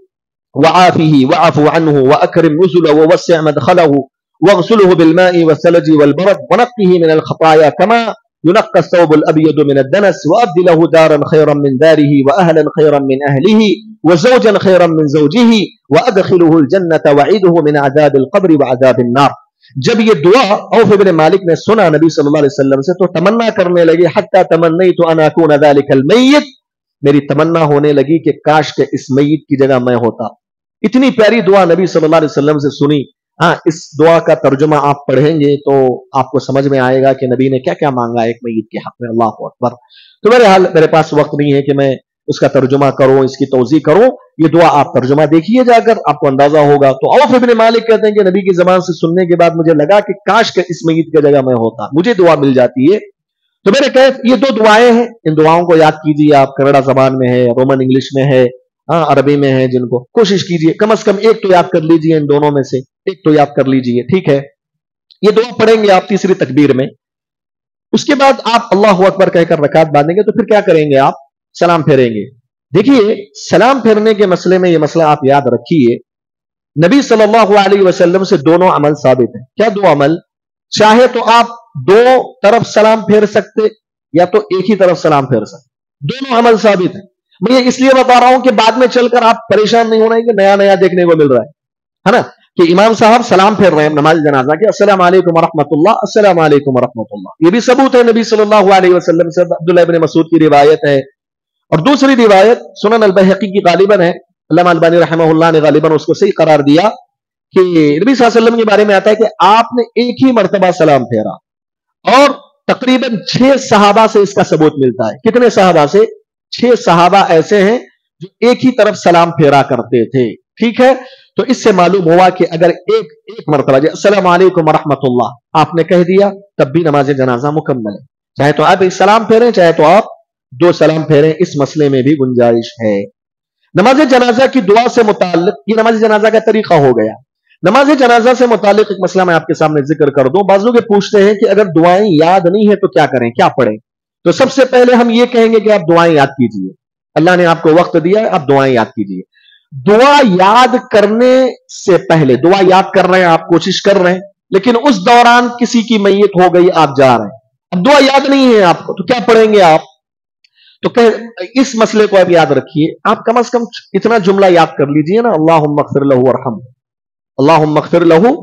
A: वआफिही वअफ़ु अन्हु वअकरिम नुज़ुलहू ववस्सिअ मदख़लहू वग़सिलहू बिलमाइ वस्सलजी वलबरद वनक़्क़िही मिनल ख़ताया कमा युनक़्क़ा अस-सौबुल अब्यदु मिनद-दनस वअब्दिल लहू दारन ख़ैरन मिन दारिही वअहलन ख़ैरन मिन अहलिही वज़ौजन ख़ैरन मिन ज़ौजिही वअदख़िलहूल जन्नत वअईदहू मिन अज़ाबिल क़ब्र वअज़ाबिन नार। जब ये दुआ औफ इब्न मालिक ने सुना नबी सल्लल्लाहु अलैहि वसल्लम से, तो तमन्ना करने लगे, हत्ता तमन्नैतु अन अकून ज़ालिकल मय्यित, मेरी तमन्ना होने लगी कि काश के इस मय्यित की जगह मैं होता। इतनी प्यारी दुआ नबी सल्लल्लाहु अलैहि वसल्लम से सुनी। हाँ, इस दुआ का तर्जुमा आप पढ़ेंगे तो आपको समझ में आएगा कि नबी ने क्या क्या मांगा एक मय्यित के हक में। अल्लाहु अकबर। तो मेरे पास वक्त नहीं है कि मैं उसका तर्जुमा करूं, इसकी तौज़ी करूं। ये दुआ आप तर्जुमा देखिए जाकर, आपको अंदाजा होगा। तो औफ इब्न मालिक कहते हैं कि नबी की ज़बान से सुनने के बाद मुझे लगा कि काश के इस मय्यित की जगह मैं होता, मुझे दुआ मिल जाती है। तो मेरे कहे ये 2 दुआएं हैं, इन दुआओं को याद कीजिए आप। कन्नड़ा ज़बान में है, रोमन इंग्लिश में है, हाँ अरबी में है, जिनको कोशिश कीजिए कम से कम एक तो याद कर लीजिए, इन दोनों में से एक तो याद कर लीजिए, ठीक है। ये दुआ पढ़ेंगे आप तीसरी तकबीर में। उसके बाद आप अल्लाहु अकबर कहकर रकात बांधेंगे, तो फिर क्या करेंगे आप? सलाम फेरेंगे। देखिए, सलाम फेरने के मसले में, यह मसला आप याद रखिए, नबी सल्लल्लाहु अलैहि वसल्लम से दोनों अमल साबित है। क्या 2 अमल? चाहे तो आप 2 तरफ सलाम फेर सकते, या तो एक ही तरफ सलाम फेर सकते, दोनों अमल साबित है। मैं ये इसलिए बता रहा हूं कि बाद में चलकर आप परेशान नहीं होना है कि नया नया देखने को मिल रहा है ना, कि इमाम साहब सलाम फेर रहे हैं नमाज जनाजा के, अस्सलाम वालेकुम रहमतुल्लाह, अस्सलाम वालेकुम रहमतुल्लाह। ये भी सबूत है नबी सल्लल्लाहु अलैहि वसल्लम से। अब्दुल्लाह इब्न मसूद की रिवायत है, और दूसरी रिवायत सुनन अल-बहक़ी की गालिबन है, अल्लामा अलबानी रहमहुल्लाह ने गालिबन उसको सही करार दिया, कि नबी सल्लल्लाहु अलैहि वसल्लम के बारे में आता है कि आपने एक ही मर्तबा सलाम फेरा, और तकरीबन 6 सहाबा से इसका सबूत मिलता है। कितने सहाबा से? 6 सहाबा ऐसे हैं जो एक ही तरफ सलाम फेरा करते थे, ठीक है। तो इससे मालूम हुआ कि अगर एक मर्तबा अस्सलाम वालेकुम रहमतुल्लाह आपने कह दिया, तब भी नमाज जनाजा मुकम्मल है। चाहे तो आप एक सलाम फेरें, चाहे तो आप 2 सलाम फेरें, इस मसले में भी गुंजाइश है। नमाज जनाजा की दुआ से मुताल्लिक, ये नमाज जनाजा का तरीका हो गया। नमाज जनाजा से मुताल्लिक एक मसला मैं आपके सामने जिक्र कर दूं। बाज़ लोग पूछते हैं कि अगर दुआएं याद नहीं है तो क्या करें, क्या पढ़ें? तो सबसे पहले हम ये कहेंगे कि आप दुआएं याद कीजिए। अल्लाह ने आपको वक्त दिया है, आप दुआएं याद कीजिए। दुआ याद करने से पहले, दुआ याद कर रहे हैं आप, कोशिश कर रहे हैं, लेकिन उस दौरान किसी की मैयत हो गई, आप जा रहे हैं, अब दुआ याद नहीं है आपको, तो क्या पढ़ेंगे आप? तो इस मसले को आप याद रखिए। आप कम से कम इतना जुमला याद कर लीजिए ना, अल्लाहुम्मा अग़फ़िर लहू वरहम, अल्लाहुम्मा अग़फ़िर लहू,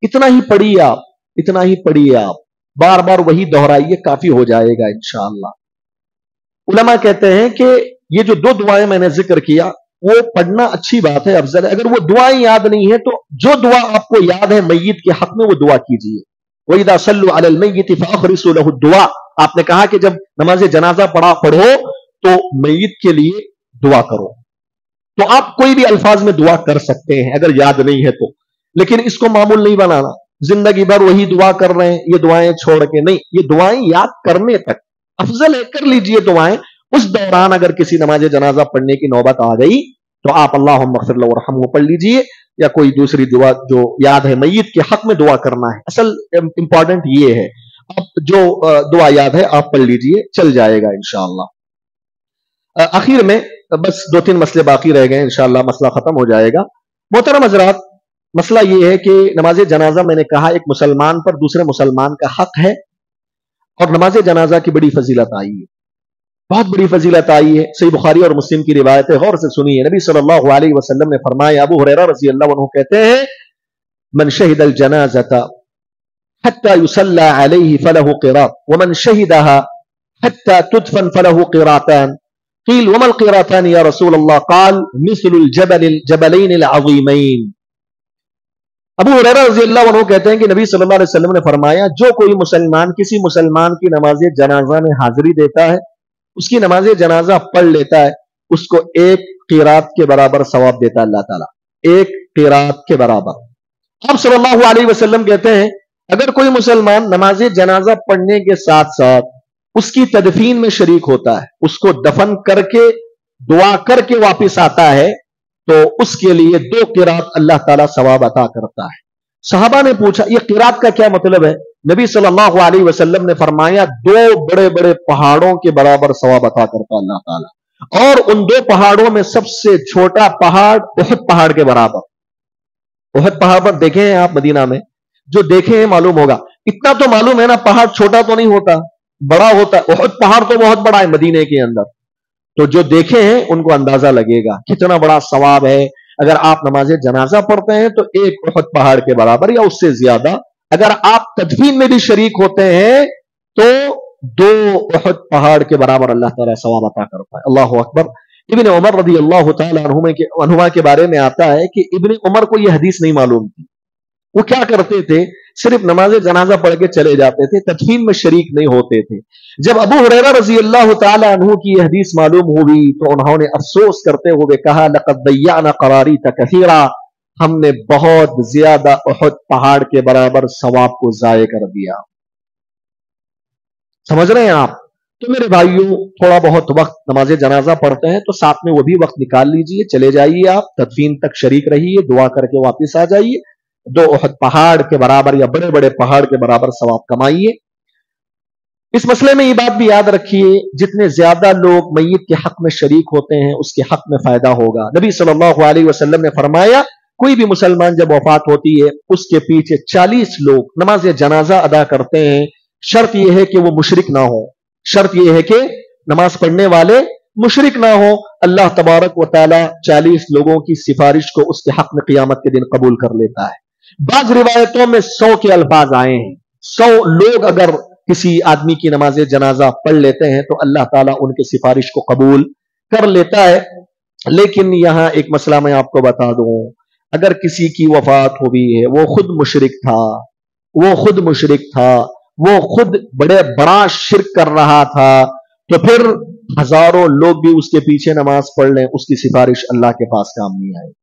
A: इतना ही पढ़िए आप, इतना ही पढ़िए आप, बार बार वही दोहराइए, काफी हो जाएगा इंशाअल्लाह। उलमा कहते हैं कि ये जो 2 दुआएं मैंने जिक्र किया, वो पढ़ना अच्छी बात है, अफजल है। अगर वो दुआएं याद नहीं है, तो जो दुआ आपको याद है मय्यत के हक में, वो दुआ कीजिए। वइज़ा सल्लू अलल मय्यित फ़अख़रिसू लहु दुआ, आपने कहा कि जब नमाज जनाजा पढ़ो तो मय्यत के लिए दुआ करो। तो आप कोई भी अल्फाज में दुआ कर सकते हैं अगर याद नहीं है तो, लेकिन इसको मामूल नहीं बनाना, जिंदगी भर वही दुआ कर रहे हैं, ये दुआएं छोड़ के नहीं। ये दुआएं याद करने तक अफजल है, कर लीजिए दुआएं। उस दौरान अगर किसी नमाज जनाजा पढ़ने की नौबत आ गई, तो आप अल्लाहुम्मा अग़फ़िर लहू वरहमहू पढ़ लीजिए, या कोई दूसरी दुआ जो याद है मय्यत के हक में दुआ करना है। असल इंपॉर्टेंट ये है, आप जो दुआ याद है आप पढ़ लीजिए, चल जाएगा इंशाअल्लाह। आखिर में बस 2-3 मसले बाकी रह गए, इंशाअल्लाह मसला खत्म हो जाएगा। मोहतरम हज़रात, मसला ये है कि नमाज जनाजा, मैंने कहा, एक मुसलमान पर दूसरे मुसलमान का हक है, और नमाज जनाजा की बड़ी फजीलत आई है, बहुत बड़ी फजीलत आई है। सही बुखारी और मुस्लिम की रिवायत है, गौर से सुनिए। नबी सल्लल्लाहु अलैहि वसल्लम ने फरमाया, अबू हुरैरा रज़ी अल्लाहु अन्हु कहते हैं, मन शहिदल जनाज़ता हत्ता युसल्ला अलैहि फलहु क़िरात व मन शहिदहा हत्ता तुदफन फलहु क़िरातान। क़ील वमल क़िरातान या रसूल अल्लाह? क़ाल मिस्लुल जबलैन अज़ीमैन। अबू हुरैरा रज़ी अल्लाहु अन्हु कहते हैं कि नबी सल्लल्लाहु अलैहि वसल्लम ने फरमाया, जो कोई मुसलमान किसी मुसलमान की नमाज जनाजा में हाजिरी देता है, उसकी नमाज जनाजा पढ़ लेता है, उसको 1 क़िरात के बराबर सवाब देता है अल्लाह ताला, 1 क़िरात के बराबर। आप सल्लल्लाहु अलैहि वसल्लम कहते हैं, अगर कोई मुसलमान नमाज जनाजा पढ़ने के साथ साथ उसकी तदफीन में शरीक होता है, उसको दफन करके दुआ करके वापिस आता है, तो उसके लिए 2 क़िरात अल्लाह ताला सवाब अता करता है। सहाबा ने पूछा ये क़िरात का क्या मतलब है? नबी सल्लल्लाहु अलैहि वसल्लम ने फरमाया 2 बड़े बड़े पहाड़ों के बराबर सवाब अता करता अल्लाह ताला, और उन 2 पहाड़ों में सबसे छोटा पहाड़ उहद पहाड़ के बराबर। उहद पहाड़ पर देखे हैं आप मदीना में? जो देखे हैं मालूम होगा। इतना तो मालूम है ना, पहाड़ छोटा तो नहीं होता, बड़ा होता है। उहद पहाड़ तो बहुत बड़ा है मदीने के अंदर। तो जो देखे हैं उनको अंदाजा लगेगा कितना बड़ा सवाब है। अगर आप नमाज जनाजा पढ़ते हैं तो 1 उहद पहाड़ के बराबर या उससे ज्यादा। अगर आप तदफीन में भी शरीक होते हैं तो 2 उहद पहाड़ के बराबर अल्लाह ताला सवाब अता करता है। अल्लाह अकबर। इब्ने उमर रज़ी अल्लाह तआला अन्हुमा के बारे में आता है कि इब्ने उमर को यह हदीस नहीं मालूम थी। वो क्या करते थे, सिर्फ नमाज जनाजा पढ़ के चले जाते थे, तदफीन में शरीक नहीं होते थे। जब अबू हुरैरा रज़ी अल्लाह तआला अन्हु की यह हदीस मालूम हुई तो उन्होंने अफसोस करते हुए कहा, लक़द दय्यअना क़रारीत कसीरा, हमने बहुत ज्यादा उहद पहाड़ के बराबर सवाब को जाये कर दिया। समझ रहे हैं आप? तो मेरे भाइयों, थोड़ा बहुत वक्त नमाज जनाजा पढ़ते हैं तो साथ में वो भी वक्त निकाल लीजिए, चले जाइए, आप तदफीन तक शरीक रहिए, दुआ करके वापिस आ जाइए। 2 उहद पहाड़ के बराबर या बड़े बड़े पहाड़ के बराबर सवाब कमाइए। इस मसले में ये बात भी याद रखिए, जितने ज्यादा लोग मय्यत के हक में शरीक होते हैं उसके हक में फायदा होगा। नबी सल्लल्लाहु अलैहि वसल्लम ने फरमाया, कोई भी मुसलमान जब वफात होती है उसके पीछे 40 लोग नमाज जनाजा अदा करते हैं। शर्त यह है कि वो मुशरिक ना हो, शर्त यह है कि नमाज पढ़ने वाले मुशरिक ना हो। अल्लाह तबारक व तआला 40 लोगों की सिफारिश को उसके हक में क़यामत के दिन कबूल कर लेता है। बाज रिवायतों में 100 के अल्फाज आए हैं। 100 लोग अगर किसी आदमी की नमाज जनाजा पढ़ लेते हैं तो अल्लाह ताला उनकी सिफारिश को कबूल कर लेता है। लेकिन यहां एक मसला मैं आपको बता दूं, अगर किसी की वफात हुई है, वो खुद मुशरिक था, वो खुद बड़ा शिर्क कर रहा था, तो फिर हजारों लोग भी उसके पीछे नमाज पढ़ लें, उसकी सिफारिश अल्लाह के पास काम नहीं आएगी,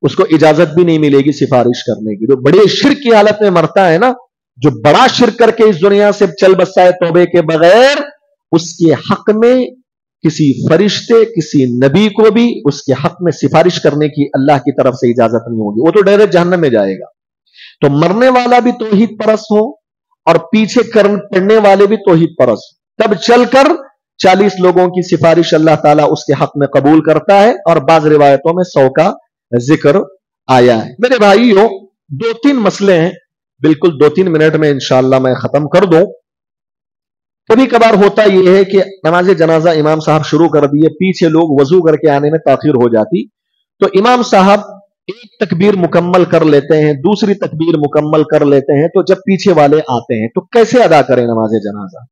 A: उसको इजाजत भी नहीं मिलेगी सिफारिश करने की। जो बड़े शिर्क की हालत में मरता है ना, जो बड़ा शिर्क करके इस दुनिया से चल बसता है तौबे के बगैर, उसके हक में किसी फरिश्ते, किसी नबी को भी उसके हक में सिफारिश करने की अल्लाह की तरफ से इजाजत नहीं होगी, वो तो डायरेक्ट जहन्नम में जाएगा। तो मरने वाला भी तौहीद परस्त हो और पीछे पढ़ने वाले भी तौहीद परस्त, तब चलकर 40 लोगों की सिफारिश अल्लाह ताला उसके हक में कबूल करता है। और बाज रिवायतों में 100 का जिक्र आया है। मेरे भाइयों, 2-3 मसले हैं, बिल्कुल 2-3 मिनट में इंशाअल्लाह मैं खत्म कर दूं। कभी कभार होता यह है कि नमाज जनाजा इमाम साहब शुरू कर दिए, पीछे लोग वजू करके आने में ताखिर हो जाती, तो इमाम साहब एक तकबीर मुकम्मल कर लेते हैं, दूसरी तकबीर मुकम्मल कर लेते हैं, तो जब पीछे वाले आते हैं तो कैसे अदा करें नमाज जनाजा?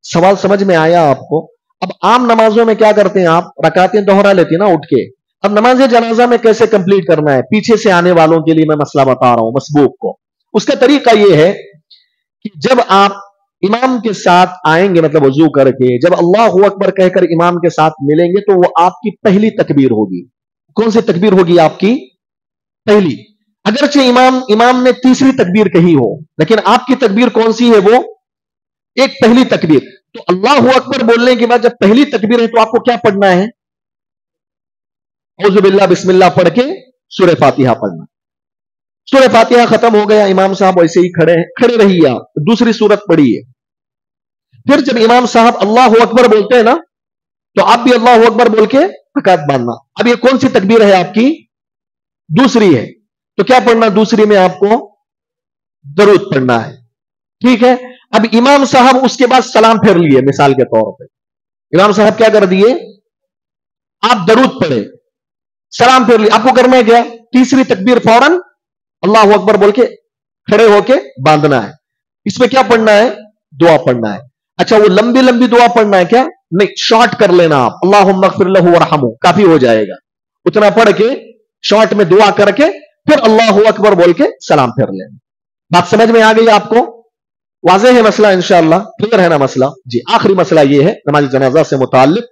A: सवाल समझ में आया आपको? अब आम नमाजों में क्या करते हैं आप, रकातें दोहरा लेते हैं ना उठ के। अब नमाज जनाजा में कैसे कंप्लीट करना है, पीछे से आने वालों के लिए मैं मसला बता रहा हूं, मसबूक को। उसका तरीका यह है कि जब आप इमाम के साथ आएंगे, मतलब वजू करके, जब अल्लाहु अकबर कहकर इमाम के साथ मिलेंगे तो वो आपकी पहली तकबीर होगी। कौन सी तकबीर होगी आपकी? पहली। अगरचे इमाम ने तीसरी तकबीर कही हो, लेकिन आपकी तकबीर कौन सी है? वो एक पहली तकबीर। तो अल्लाहु अकबर बोलने के बाद जब पहली तकबीर है तो आपको क्या पढ़ना है? औज़ु बिल्लाह बिस्मिल्लाह पढ़ के सूरह फातिहा पढ़ना। सूरह फातिहा खत्म हो गया, इमाम साहब वैसे ही खड़े रहिए, आप दूसरी सूरत पढ़िए। फिर जब इमाम साहब अल्लाहु अकबर बोलते हैं ना, तो आप भी अल्लाहु अकबर बोल के रकात बांधना। अब ये कौन सी तकबीर है आपकी? दूसरी है। तो क्या पढ़ना? दूसरी में आपको दरूद पढ़ना है, ठीक है। अब इमाम साहब उसके बाद सलाम फेर लिए, मिसाल के तौर पे इमाम साहब क्या कर दिए, आप दरूद पढ़े, सलाम फेर लिए, आपको करना है क्या? तीसरी तकबीर फौरन अल्लाहु अकबर बोल के खड़े होके बांधना है। इसमें क्या पढ़ना है? दुआ पढ़ना है। अच्छा, वो लंबी लंबी दुआ पढ़ना है क्या? नहीं, शॉर्ट कर लेना आप, अल्लाहुम्मा अग़फिर लहू वरहमहू, काफी हो जाएगा। उतना पढ़ के शॉर्ट में दुआ करके फिर अल्लाहु अकबर बोल के सलाम फेर लेना। बात समझ में आ गई आपको? वाज़े है मसला? इंशाअल्लाह क्लियर है ना मसला? जी। आखिरी मसला यह है नमाज जनाजा से मुताल्लिक।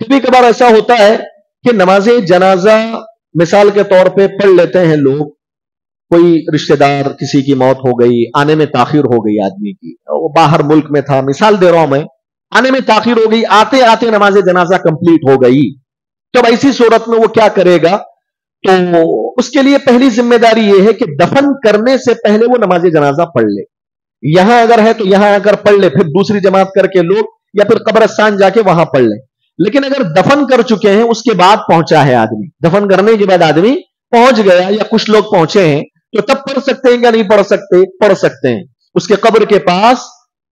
A: कभी कभार ऐसा होता है कि नमाज जनाजा मिसाल के तौर पे पढ़ लेते हैं लोग, कोई रिश्तेदार किसी की मौत हो गई, आने में ताखिर हो गई आदमी की, वो बाहर मुल्क में था, मिसाल दे रहा हूं मैं, आने में ताखिर हो गई, आते आते नमाज जनाजा कंप्लीट हो गई। तो ऐसी सूरत में वो क्या करेगा? تو اس کے لیے پہلی ذمہ داری یہ ہے کہ دفن کرنے سے پہلے وہ نماز جنازہ پڑھ لے. یہاں اگر ہے تو یہاں اگر پڑھ لے, پھر دوسری جماعت کر کے لوگ, یا پھر قبرستان جا کے وہاں پڑھ لیں. لیکن اگر دفن کر چکے ہیں, اس کے بعد پہنچا ہے آدمی, دفن کرنے کے بعد آدمی پہنچ گیا یا کچھ لوگ پہنچے ہیں, تو تب پڑھ سکتے ہیں یا نہیں پڑھ سکتے؟ پڑھ سکتے ہیں. اس کے قبر کے پاس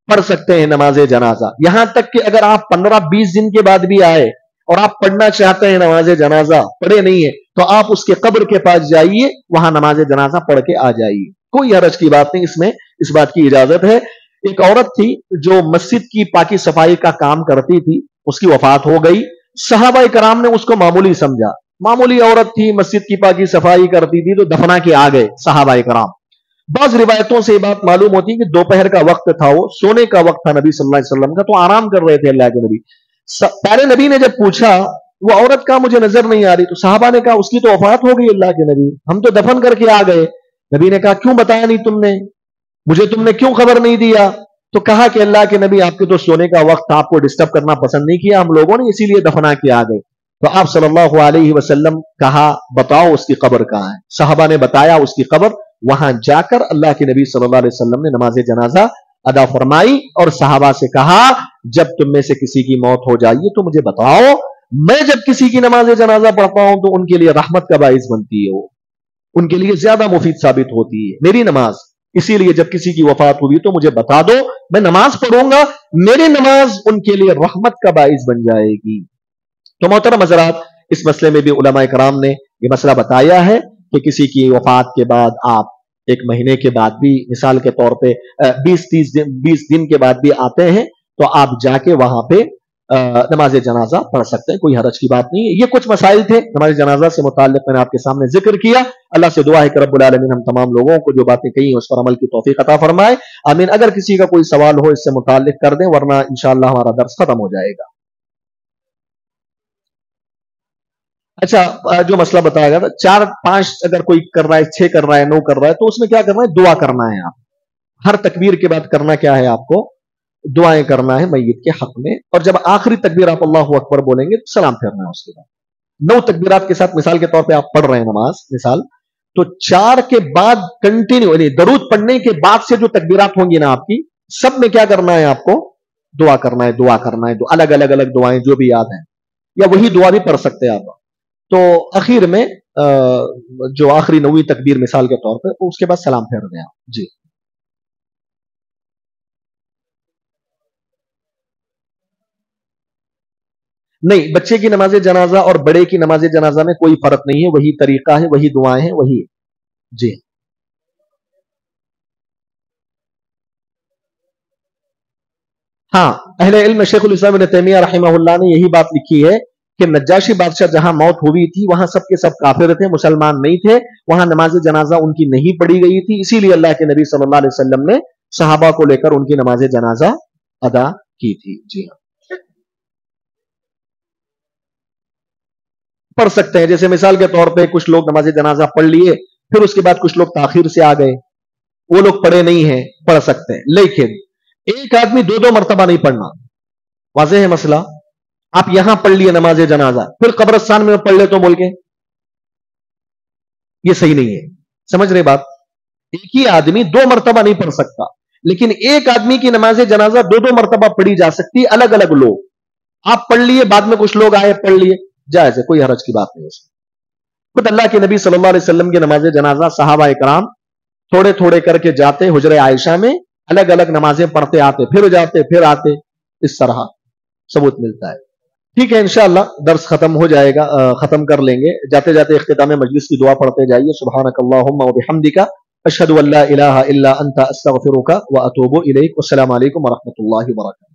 A: پڑھ سکتے ہیں نماز جنازہ. یہاں تک کہ اگر آپ 15-20 دن کے بعد بھی آئے اور آپ پڑھنا چاہتے ہیں نماز جنازہ, پڑھے نہیں ہے, تو آپ اس کے قبر کے پاس جائیے, وہاں نماز جنازہ پڑھ کے آ جائیے. کوئی حرج کی بات نہیں, اس میں اس بات کی اجازت ہے. ایک عورت تھی جو مسجد کی پاکی صفائی کا کام کرتی تھی, اس کی وفات ہو گئی. صحابہ کرام نے اس کو معمولی سمجھا, معمولی عورت تھی, مسجد کی پاکی صفائی کرتی تھی, تو دفنا کے آ گئے صحابہ کرام. بعض روایتوں سے یہ بات معلوم ہوتی ہے کہ دوپہر کا وقت تھا, وہ سونے کا وقت تھا نبی صلی اللہ علیہ وسلم کا, تو آرام کر رہے تھے اللہ کے نبی. پیارے نبی نے جب پوچھا وہ عورت کا مجھے نظر نہیں آ رہی, تو صحابہ نے کہا اس کی تو وفات ہو گئی اللہ کے نبی, ہم تو دفن کر کے آ گئے. نبی نے کہا کیوں بتایا نہیں تم نے مجھے, تم نے کیوں خبر نہیں دیا؟ تو کہا کہ اللہ کے نبی آپ کے تو سونے کا وقت, آپ کو ڈسٹرب کرنا پسند نہیں کیا ہم لوگوں نے, اسی لیے دفنا کے آ گئے. تو آپ صلی اللہ علیہ وسلم کہا بتاؤ اس کی قبر کہاں ہے. صحابہ نے بتایا اس کی قبر. وہاں جا کر اللہ کے نبی صلی اللہ علیہ وسلم نے نماز جنازہ ادا فرمائی اور صحابہ سے کہا جب تم میں سے کسی کی موت ہو جائیے تو مجھے بتاؤ, میں جب کسی کی نماز جنازہ پڑھتا ہوں تو ان کے لیے رحمت کا باعث بنتی ہے, وہ ان کے لیے زیادہ مفید ثابت ہوتی ہے میری نماز. اسی لیے جب کسی کی وفات ہوئی تو مجھے بتا دو, میں نماز پڑھوں گا, میری نماز ان کے لیے رحمت کا باعث بن جائے گی. تو محترم حضرات, اس مسئلے میں بھی علماء کرام نے یہ مسئلہ بتایا ہے کہ کسی کی وفات کے بعد آپ 1 مہینے کے بعد بھی, مثال کے طور پہ 20 دن کے بعد بھی آتے ہیں, تو آپ جا کے وہاں پہ نماز جنازہ پڑھ سکتے ہیں, کوئی حرج کی بات نہیں ہے. یہ کچھ مسائل تھے نماز جنازہ سے متعلق, میں نے آپ کے سامنے ذکر کیا. اللہ سے دعا ہے کہ رب العالمین ہم تمام لوگوں کو جو باتیں کہی ہیں اس پر عمل کی توفیق عطا فرمائے, آمین. اگر کسی کا کوئی سوال ہو اس سے متعلق کر دیں, ورنہ انشاءاللہ ہمارا درس ختم ہو جائے گا. اچھا, جو مسئلہ بتایا گیا تھا 4-5 اگر کوئی کر رہا ہے, 6 کر رہا ہے, 9 کر رہا ہے, تو اس میں کیا کرنا ہے؟ دعا کرنا ہے. آپ ہر تکبیر کے بعد کرنا کیا ہے؟ آپ کو دعائیں کرنا ہے میت کے حق میں, اور جب آخری تکبیر آپ اللہ اکبر بولیں گے تو سلام پھیرنا ہے. اس کے بعد 9 تکبیرات کے ساتھ, مثال کے طور پہ آپ پڑھ رہے ہیں نماز مثال, تو 4 کے بعد کنٹینیو, یعنی درود پڑھنے کے بعد سے جو تکبیرات ہوں گی نا آپ کی, سب میں کیا کرنا ہے؟ آپ کو دعا کرنا ہے, دعا کرنا ہے, الگ دعائیں جو بھی یاد ہیں, یا وہی دعا بھی پڑھ سکتے ہیں آپ. تو اخیر میں جو آخری 9ویں تکبیر مثال کے طور پہ, اس کے بعد سلام پھیر دیں آپ. جی نہیں, بچے کی نماز جنازہ اور بڑے کی نماز جنازہ میں کوئی فرق نہیں ہے, وہی طریقہ ہے, وہی دعائیں ہیں, وہی. جی ہاں, اہل علم شیخ الاسلام ابن تیمیہ رحمہ اللہ نے یہی بات لکھی ہے کہ نجاشی بادشاہ جہاں موت ہوئی تھی وہاں سب کے سب کافر تھے, مسلمان نہیں تھے, وہاں نماز جنازہ ان کی نہیں پڑھی گئی تھی, اسی لیے اللہ کے نبی صلی اللہ علیہ وسلم نے صحابہ کو لے کر ان کی نماز جنازہ ادا کی تھی. جی ہاں, پڑھ سکتے ہیں. جیسے مثال کے طور پہ کچھ لوگ نماز جنازہ پڑھ لیے, پھر اس کے بعد کچھ لوگ تاخیر سے آ گئے, وہ لوگ پڑھے نہیں ہیں, پڑھ سکتے ہیں. لیکن ایک آدمی 2 مرتبہ نہیں پڑھنا. واضح ہے مسئلہ؟ آپ یہاں پڑھ لیے نماز جنازہ, پھر قبرستان میں پڑھ لے تو بول کے, یہ صحیح نہیں ہے. سمجھ رہے بات؟ ایک ہی آدمی 2 مرتبہ نہیں پڑھ سکتا, لیکن ایک آدمی کی نماز جنازہ 2 مرتبہ پڑھی جا سکتی, الگ لوگ. آپ پڑھ لیے, بعد میں کچھ لوگ آئے پڑھ لیے, جائز ہے, کوئی حرج کی بات نہیں ہے. خود اللہ کے نبی صلی اللہ علیہ وسلم کی نماز جنازہ صحابہ کرام تھوڑے کر کے جاتے, حجرہ عائشہ میں الگ نمازیں پڑھتے آتے, پھر جاتے پھر آتے, اس طرح ثبوت ملتا ہے. ٹھیک ہے, انشاءاللہ درس ختم ہو جائے گا, ختم کر لیں گے. جاتے جاتے اختتام مجلس کی دعا پڑھتے جائیے. سبحانک اللہم و بحمدک, اشہد ان لا الہ الا انت, استغفرک و اتوب الیک. والسلام علیکم ورحمۃ اللہ وبرکاتہ.